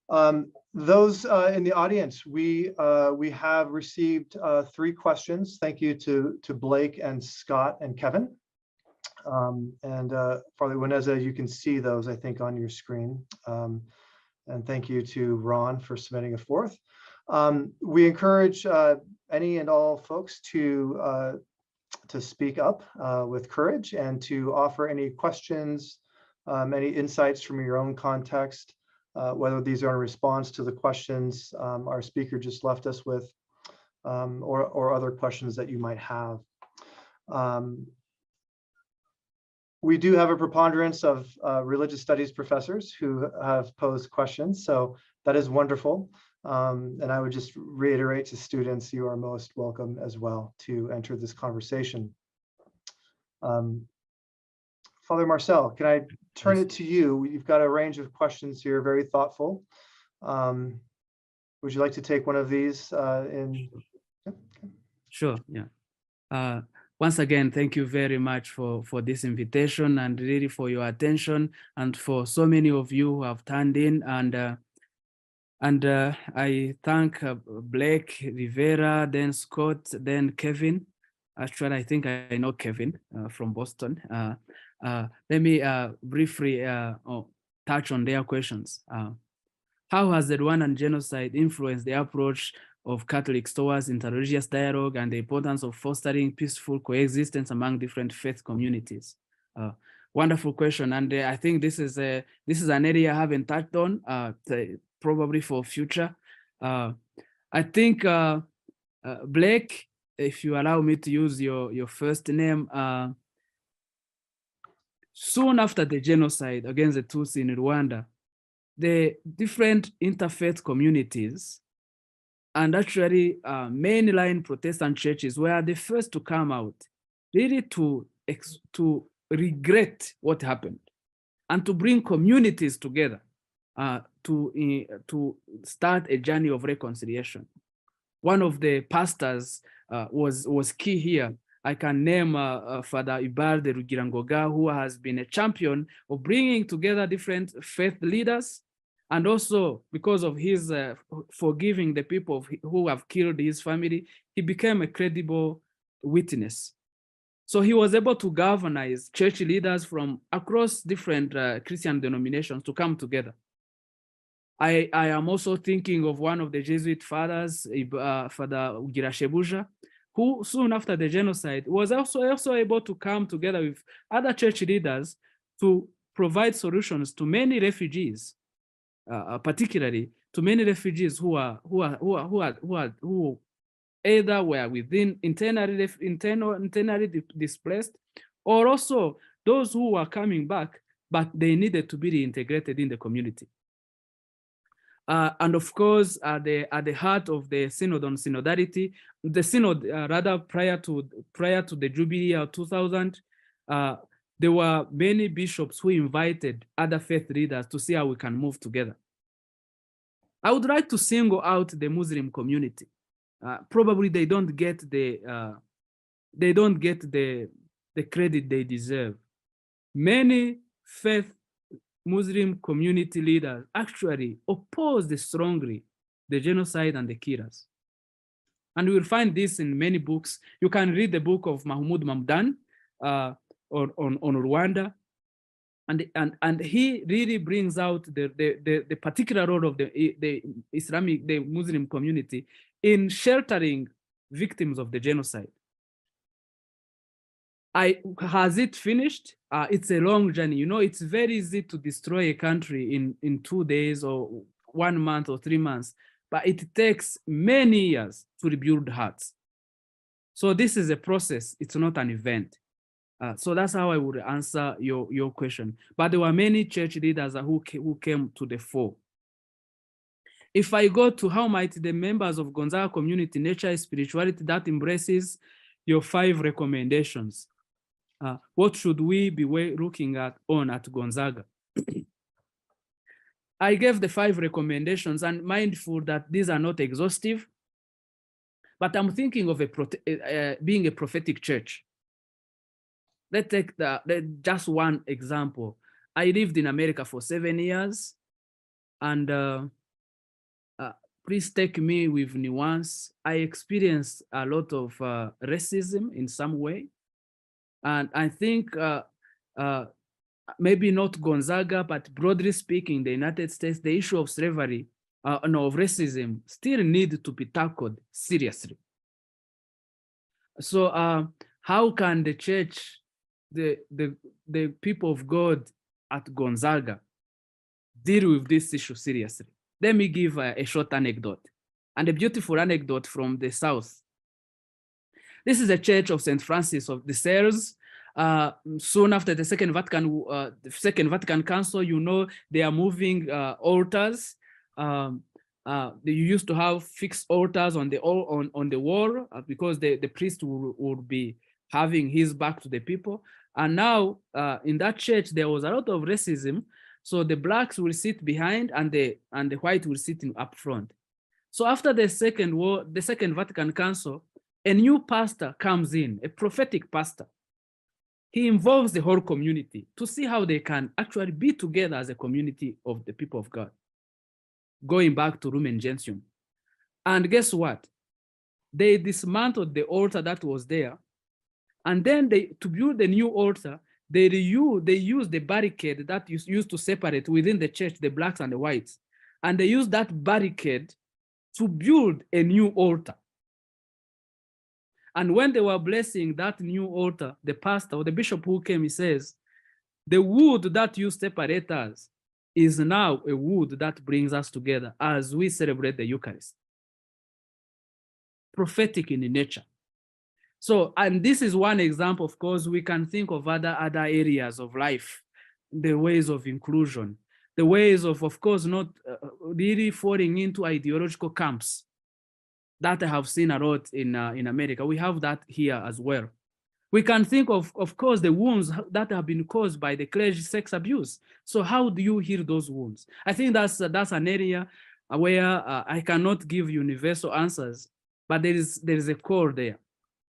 Those in the audience, we have received 3 questions. Thank you to Blake and Scott and Kevin. Father Uwineza, you can see those, I think, on your screen. And thank you to Ron for submitting a 4th. We encourage any and all folks to speak up with courage and to offer any questions, any insights from your own context, whether these are in response to the questions our speaker just left us with, or other questions that you might have. We do have a preponderance of religious studies professors who have posed questions, so that is wonderful. And I would just reiterate to students, you are most welcome as well to enter this conversation. Father Marcel, can I turn it to you? You've got a range of questions here, very thoughtful. Would you like to take one of these Sure, yeah. Once again, thank you very much for this invitation and really for your attention and for so many of you who have turned in. And I thank Blake, Rivera, then Scott, then Kevin. Actually, I think I know Kevin from Boston. Let me briefly touch on their questions. How has the Rwandan genocide influenced the approach of Catholics towards interreligious dialogue and the importance of fostering peaceful coexistence among different faith communities? Wonderful question, and I think this is an area I haven't touched on, probably for future. I think Blake, if you allow me to use your first name, soon after the genocide against the Tutsi in Rwanda, the different interfaith communities and actually mainline Protestant churches were the first to come out, really to regret what happened and to bring communities together to start a journey of reconciliation. One of the pastors was key here. I can name Father Ibarde Rugirangoga, who has been a champion of bringing together different faith leaders, and also because of his forgiving the people who have killed his family, he became a credible witness. So he was able to galvanize church leaders from across different Christian denominations to come together. I am also thinking of one of the Jesuit fathers, Father Ugirashebuja, who soon after the genocide was also able to come together with other church leaders to provide solutions to many refugees, particularly to many refugees who either were within internally displaced, or also those who were coming back, but they needed to be reintegrated in the community. And of course, at the heart of the synod on synodality, the synod rather prior to the Jubilee of 2000, there were many bishops who invited other faith leaders to see how we can move together. I would like to single out the Muslim community. Probably they don't get the credit they deserve. Many faith Muslim community leaders actually opposed strongly the genocide and the killers. And you will find this in many books. You can read the book of Mahmoud Mamdan on Rwanda. And he really brings out the particular role of the Muslim community in sheltering victims of the genocide. Has it finished? It's a long journey. You know, it's very easy to destroy a country in 2 days or 1 month or 3 months, but it takes many years to rebuild hearts. So this is a process. It's not an event. So that's how I would answer your question. But there were many church leaders who came to the fore. If I go to how might the members of Gonzaga community nurture spirituality that embraces your 5 recommendations, what should we be looking at Gonzaga? I gave the 5 recommendations, and mindful that these are not exhaustive, but I'm thinking of being a prophetic church. Let's take just one example. I lived in America for 7 years, and please take me with nuance. I experienced a lot of racism in some way. And I think maybe not Gonzaga, but broadly speaking, the United States, the issue of slavery, of racism still need to be tackled seriously. So how can the church, the people of God at Gonzaga deal with this issue seriously? Let me give a short anecdote, and a beautiful anecdote from the South. This is a church of St. Francis of the Sales. Soon after the Second Vatican Council, you know, they are moving altars. They used to have fixed altars on the wall because the priest would be having his back to the people. And now in that church, there was a lot of racism. So the blacks will sit behind and the white will sit up front. So after the Second Vatican Council, a new pastor comes in, a prophetic pastor. He involves the whole community to see how they can actually be together as a community of the people of God, going back to Lumen Gentium. And guess what? They dismantled the altar that was there. And then to build the new altar, they used the barricade that used to separate within the church the blacks and the whites. And they used that barricade to build a new altar. And when they were blessing that new altar, the pastor or the bishop who came, he says, the wood that you separate us is now a wood that brings us together as we celebrate the Eucharist. Prophetic in nature. So, and this is one example. Of course, we can think of other areas of life, the ways of inclusion. the ways of course, not really falling into ideological camps that I have seen a lot in America. We have that here as well. We can think of course, the wounds that have been caused by the clergy sex abuse. So how do you heal those wounds? I think that's an area where I cannot give universal answers, but there is a core there,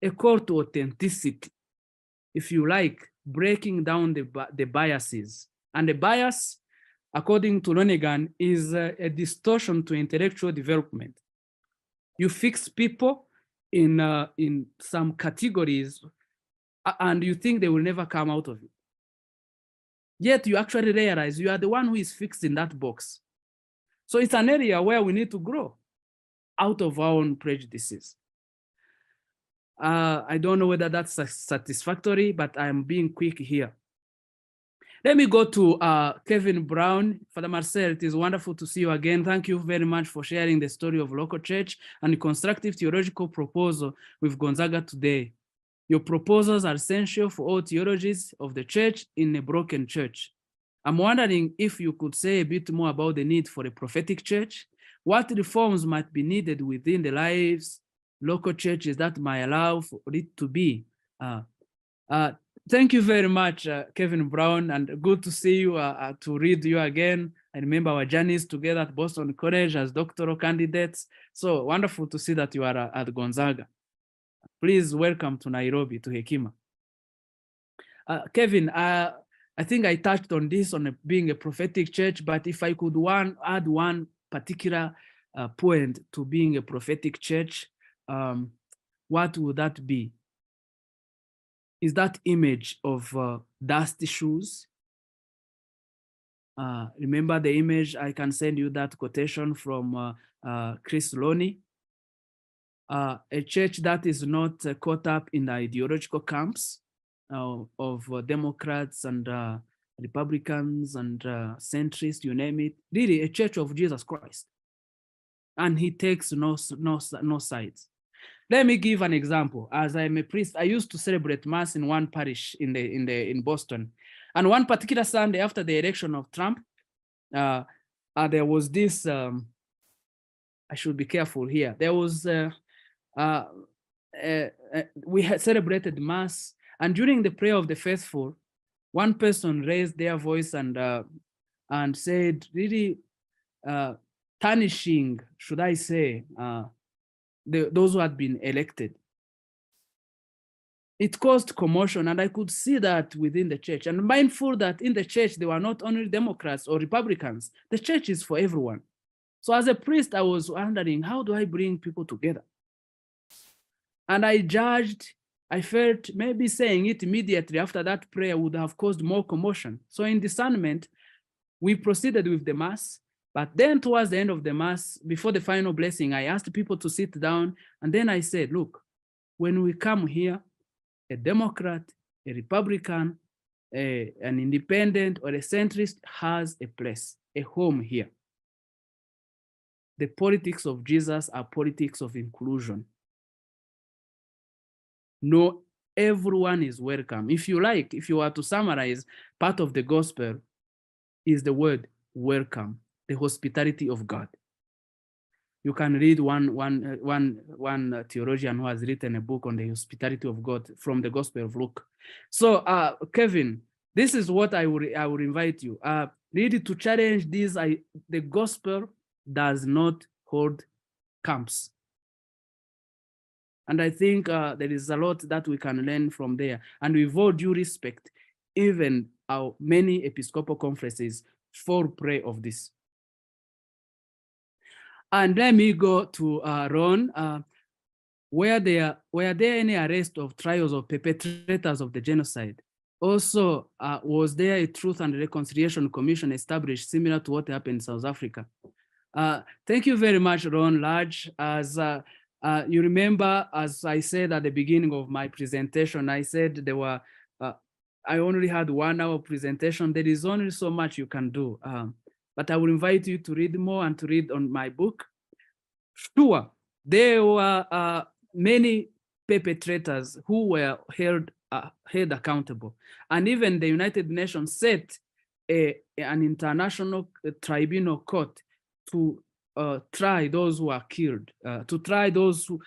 a core to authenticity, if you like, breaking down the biases. And the bias, according to Lonegan, is a distortion to intellectual development. You fix people in some categories and you think they will never come out of it. Yet you actually realize you are the one who is fixed in that box. So it's an area where we need to grow out of our own prejudices. I don't know whether that's satisfactory, but I'm being quick here. Let me go to Kevin Brown. Father Marcel, it is wonderful to see you again. Thank you very much for sharing the story of local church and the constructive theological proposal with Gonzaga today. Your proposals are essential for all theologies of the church in a broken church. I'm wondering if you could say a bit more about the need for a prophetic church. What reforms might be needed within the lives, local churches that might allow for it to be? Thank you very much, Kevin Brown, and good to see you, to read you again. I remember our journeys together at Boston College as doctoral candidates. So wonderful to see that you are at Gonzaga. Please welcome to Nairobi, to Hekima. Kevin, I think I touched on this on being a prophetic church, but if I could add one particular point to being a prophetic church, what would that be? Is that image of dusty shoes. Remember the image? I can send you that quotation from Chris Loney. A church that is not caught up in the ideological camps of Democrats and Republicans and centrists, you name it. Really, a church of Jesus Christ. And he takes no sides. Let me give an example. As I'm a priest, I used to celebrate Mass in one parish in Boston. And one particular Sunday after the election of Trump, there was this, I should be careful here. There was, we had celebrated Mass, and during the prayer of the faithful, one person raised their voice and said, really tarnishing, should I say, those who had been elected. It caused commotion, and I could see that within the church. And mindful that in the church, there were not only Democrats or Republicans, the church is for everyone. So as a priest, I was wondering, how do I bring people together? And I felt maybe saying it immediately after that prayer would have caused more commotion. So in discernment, we proceeded with the Mass. But then towards the end of the Mass, before the final blessing, I asked people to sit down. And then I said, look, when we come here, a Democrat, a Republican, an independent, or a centrist has a place, a home here. The politics of Jesus are politics of inclusion. No, everyone is welcome. If you like, if you were to summarize, part of the gospel is the word welcome, the hospitality of God. You can read one theologian who has written a book on the hospitality of God from the Gospel of Luke. So, Kevin, this is what I would invite you. Really to challenge this, the gospel does not hold camps. And I think there is a lot that we can learn from there. And with all due respect, even our many Episcopal conferences fall prey of this. And let me go to Ron. Were there any arrest of trials of perpetrators of the genocide? Also, was there a Truth and Reconciliation Commission established similar to what happened in South Africa? Thank you very much, Ron Large. As you remember, as I said at the beginning of my presentation, I said there were, I only had 1 hour presentation. There is only so much you can do. But I will invite you to read more and to read on my book. Sure, there were many perpetrators who were held accountable. And even the United Nations set an international tribunal court to try those who are killed, to try those who,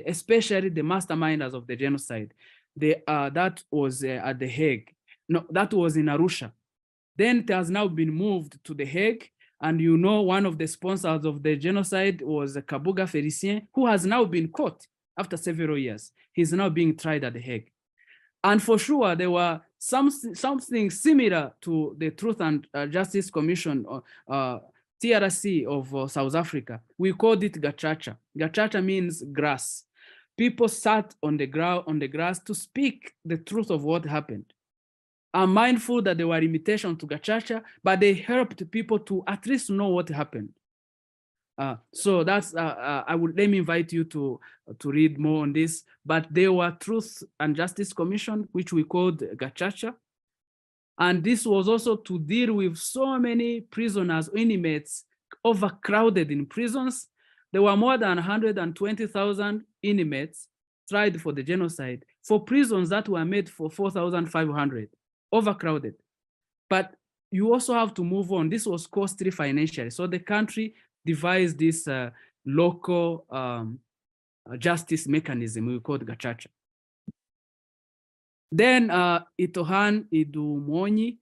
especially the masterminders of the genocide. That was at The Hague. No, that was in Arusha. Then it has now been moved to The Hague. And you know, one of the sponsors of the genocide was Kabuga Felicien, who has now been caught after several years. He's now being tried at The Hague. And for sure, there were something similar to the Truth and Justice Commission, TRC of South Africa. We called it Gachacha. Gachacha means grass. People sat on the grass to speak the truth of what happened. I'm mindful that there were limitations to Gachacha, but they helped people to at least know what happened. So that's, let me invite you to read more on this, but there were Truth and Justice Commission, which we called Gachacha. And this was also to deal with so many prisoners, inmates, overcrowded in prisons. There were more than 120,000 inmates tried for the genocide for prisons that were made for 4,500, overcrowded. But you also have to move on. This was costly financially. So the country devised this local justice mechanism we called Gachacha. Then Itohan Idumonyi,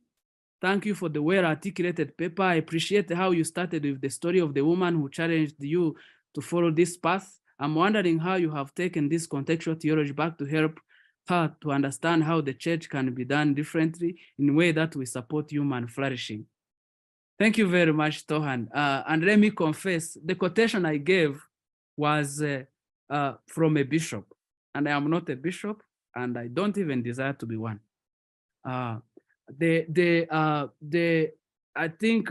thank you for the well-articulated paper. I appreciate how you started with the story of the woman who challenged you to follow this path. I'm wondering how you have taken this contextual theology back to help her to understand how the church can be done differently in a way that will support human flourishing. Thank you very much, Tohan. And let me confess, the quotation I gave was from a bishop, and I am not a bishop, and I don't even desire to be one. I think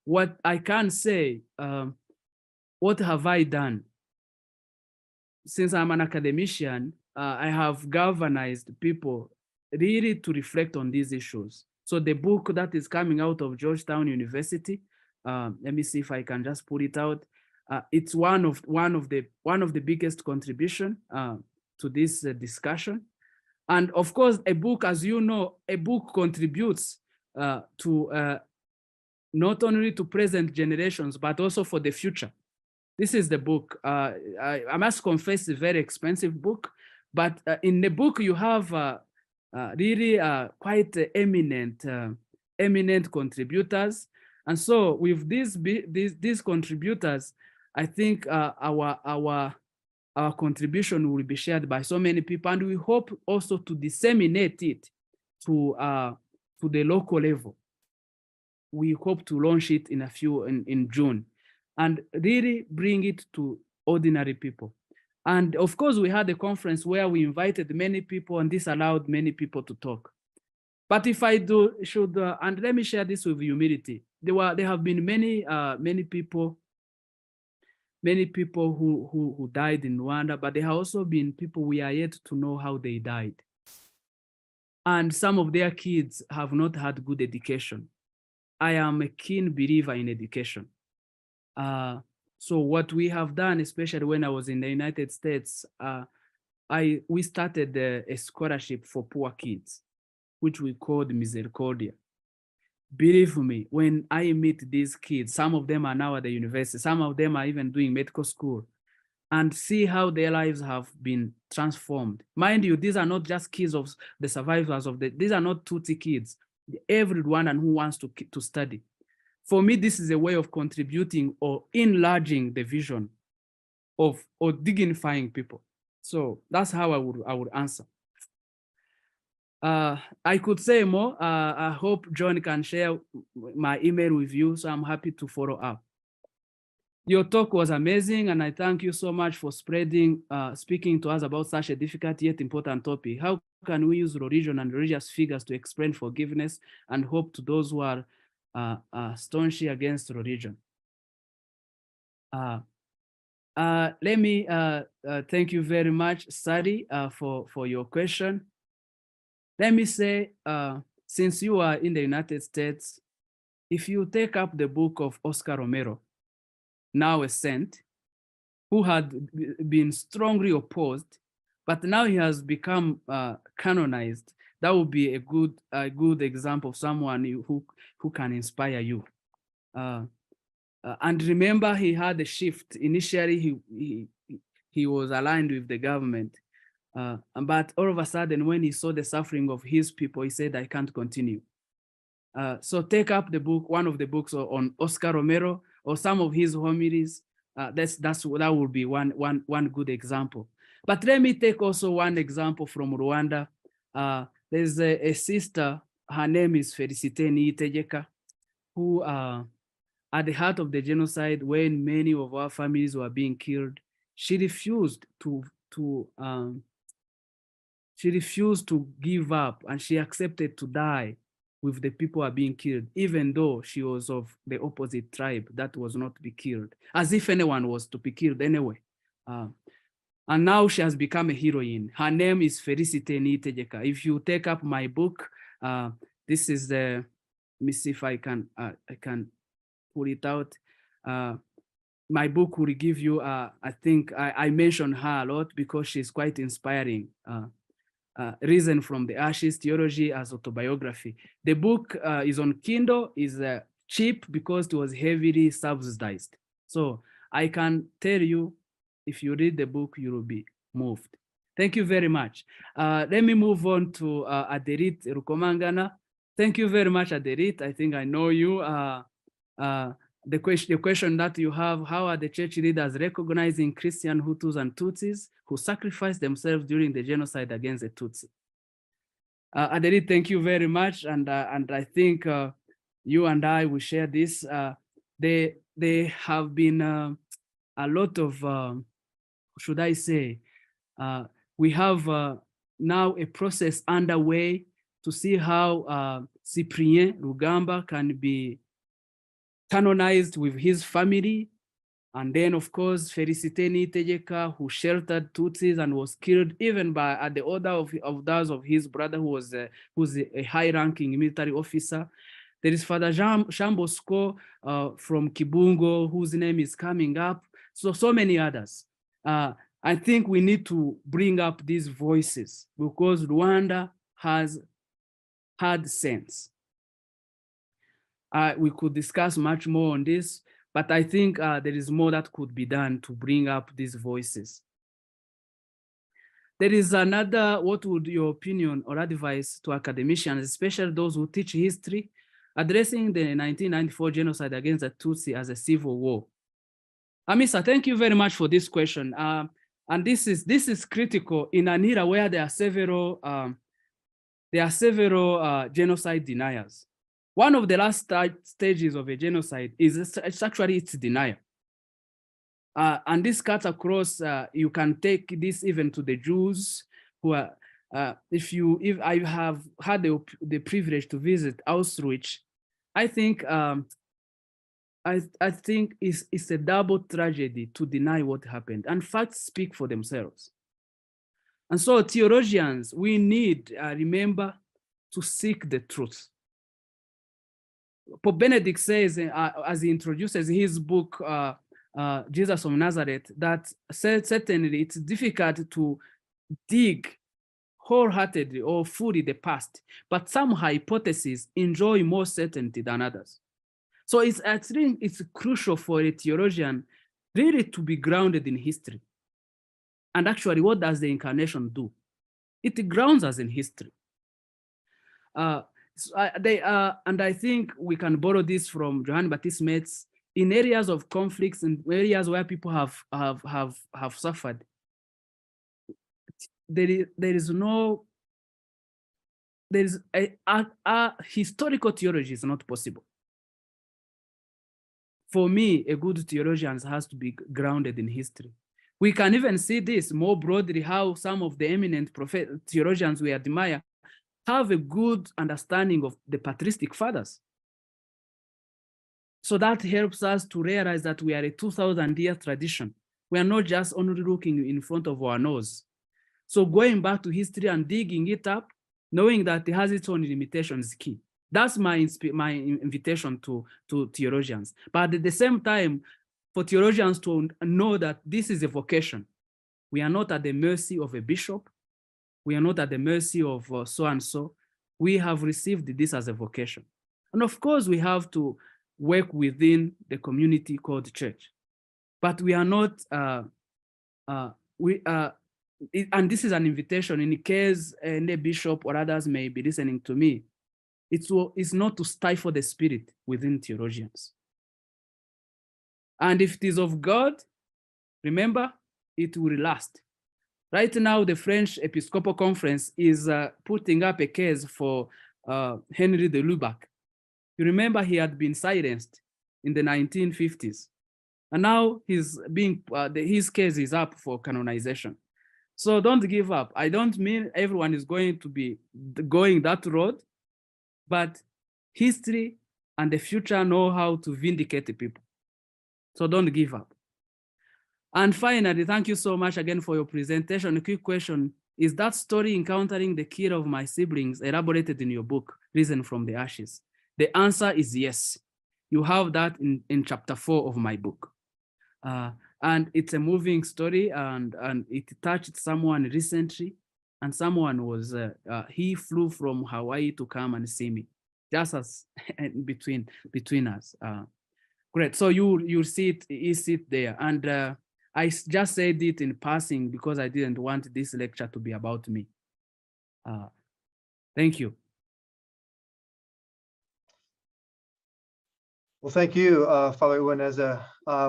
what I can say, what have I done? Since I'm an academician, I have galvanized people really to reflect on these issues. So the book that is coming out of Georgetown University, let me see if I can just put it out. It's one of the biggest contribution to this discussion. And of course, a book, as you know, a book contributes to not only to present generations, but also for the future. This is the book. I must confess, a very expensive book, but in the book you have really quite eminent contributors. And so with these contributors, I think our contribution will be shared by so many people, and we hope also to disseminate it to the local level. We hope to launch it in June, and really bring it to ordinary people. And of course, we had a conference where we invited many people, and this allowed many people to talk. But if I should, and let me share this with humility, there have been many people who died in Rwanda, but there have also been people we are yet to know how they died. And some of their kids have not had good education. I am a keen believer in education. So what we have done, especially when I was in the United States, we started a scholarship for poor kids, which we called Misericordia. Believe me, when I meet these kids, some of them are now at the university, some of them are even doing medical school, and see how their lives have been transformed. Mind you, these are not just kids of the survivors these are not Tutsi kids, everyone who wants to study. For me, this is a way of contributing or enlarging the vision or dignifying people. So that's how I would answer. I could say more. I hope John can share my email with you, so I'm happy to follow up. Your talk was amazing, and I thank you so much for speaking to us about such a difficult yet important topic. How can we use religion and religious figures to explain forgiveness and hope to those who are staunchly against religion? Let me thank you very much, Sadi, for your question. Let me say, since you are in the United States, if you take up the book of Oscar Romero, now a saint, who had been strongly opposed, but now he has become canonized that would be a good example of someone who can inspire you. And remember, he had a shift. Initially, he was aligned with the government, but all of a sudden, when he saw the suffering of his people, he said, "I can't continue." So take up the book, one of the books on Oscar Romero, or some of his homilies. That would be one good example. But let me take also one example from Rwanda. There's a sister, her name is Félicité Niyitegeka, who at the heart of the genocide, when many of our families were being killed, she refused to give up, and she accepted to die with the people who are being killed, even though she was of the opposite tribe that was not to be killed, as if anyone was to be killed anyway. And now she has become a heroine. Her name is Félicité Niyitegeka. If you take up my book, this is the, let me see if I can pull it out. My book will give you, I think I mention her a lot because she's quite inspiring. Risen from the Ashes, Theology as Autobiography. The book is on Kindle, is cheap because it was heavily subsidized. So I can tell you, if you read the book, you will be moved. Thank you very much. Let me move on to Aderit Rukomangana. Thank you very much, Aderit. I think I know you. The question that you have, how are the church leaders recognizing Christian Hutus and Tutsis who sacrificed themselves during the genocide against the Tutsi? Aderit, thank you very much. And I think you and I will share this. They have been a lot of, should I say, we have now a process underway to see how Cyprien Rugamba can be canonized with his family. And then, of course, Félicité Niyitegeka, who sheltered Tutsis and was killed even at the order of those of his brother, who's a high-ranking military officer. There is Father Jean Bosco from Kibungo, whose name is coming up. So many others. I think we need to bring up these voices because Rwanda has had sense. We could discuss much more on this, but I think there is more that could be done to bring up these voices. There is another, what would your opinion or advice to academicians, especially those who teach history, addressing the 1994 genocide against the Tutsi as a civil war? Amisa, thank you very much for this question. And this is critical in an era where there are several genocide deniers. One of the last stages of a genocide is actually its denial. And this cuts across, you can take this even to the Jews who are, if I have had the privilege to visit Auschwitz, I think I think it's a double tragedy to deny what happened, and facts speak for themselves. And so theologians, we need, remember, to seek the truth. Pope Benedict says, as he introduces his book, Jesus of Nazareth, that certainly it's difficult to dig wholeheartedly or fully the past, but some hypotheses enjoy more certainty than others. So I think it's crucial for a theologian really to be grounded in history. And actually, what does the incarnation do? It grounds us in history. And I think we can borrow this from Johann Baptist Metz in areas of conflicts and areas where people have suffered. There is a historical theology is not possible. For me, a good theologian has to be grounded in history. We can even see this more broadly, how some of the eminent theologians we admire have a good understanding of the patristic fathers. So that helps us to realize that we are a 2,000-year tradition. We are not just only looking in front of our nose. So going back to history and digging it up, knowing that it has its own limitations is key. That's my invitation to theologians. But at the same time, for theologians to know that this is a vocation. We are not at the mercy of a bishop. We are not at the mercy of so-and-so. We have received this as a vocation. And of course, we have to work within the community called church. But we are not, and this is an invitation in case any bishop or others may be listening to me. It's not to stifle the spirit within theologians. And if it is of God, remember, it will last. Right now, the French Episcopal Conference is putting up a case for Henry de Lubac. You remember he had been silenced in the 1950s. And now his case is up for canonization. So don't give up. I don't mean everyone is going to be going that road, but history and the future know how to vindicate the people. So don't give up. And finally, thank you so much again for your presentation. A quick question, is that story encountering the killer of my siblings elaborated in your book, Risen from the Ashes? The answer is yes. You have that in chapter 4 of my book. And it's a moving story, and it touched someone recently, and someone was, he flew from Hawaii to come and see me, just as between us. Great, so you see it there. And I just said it in passing because I didn't want this lecture to be about me. Thank you. Well, thank you, Father Uwineza.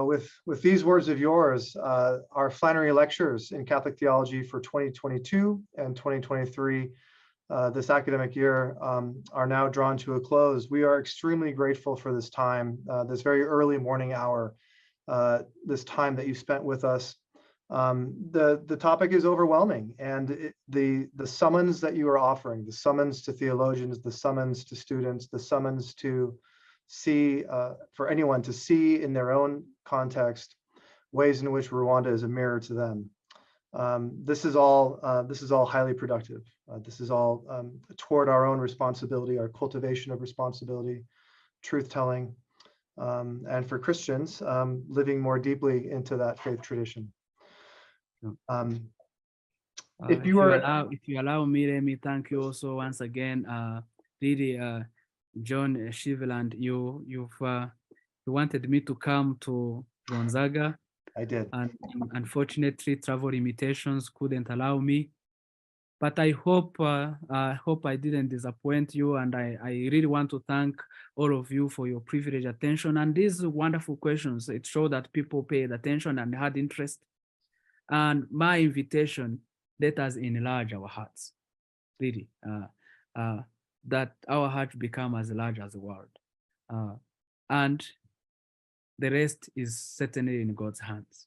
With these words of yours, our Flannery Lectures in Catholic Theology for 2022 and 2023, this academic year, are now drawn to a close. We are extremely grateful for this time, this very early morning hour, this time that you spent with us. The topic is overwhelming, and the summons that you are offering, the summons to theologians, the summons to students, the summons to see, for anyone to see in their own context, ways in which Rwanda is a mirror to them. This is all highly productive. This is all toward our own responsibility, our cultivation of responsibility, truth-telling, and for Christians, living more deeply into that faith tradition. If you allow me, let me thank you also once again. Really, John Shiveland, you wanted me to come to Gonzaga. I did. And unfortunately, travel limitations couldn't allow me. But I hope I didn't disappoint you, and I really want to thank all of you for your privileged attention and these wonderful questions. It showed that people paid attention and had interest. And my invitation, let us enlarge our hearts, really, that our hearts become as large as the world. And the rest is certainly in God's hands.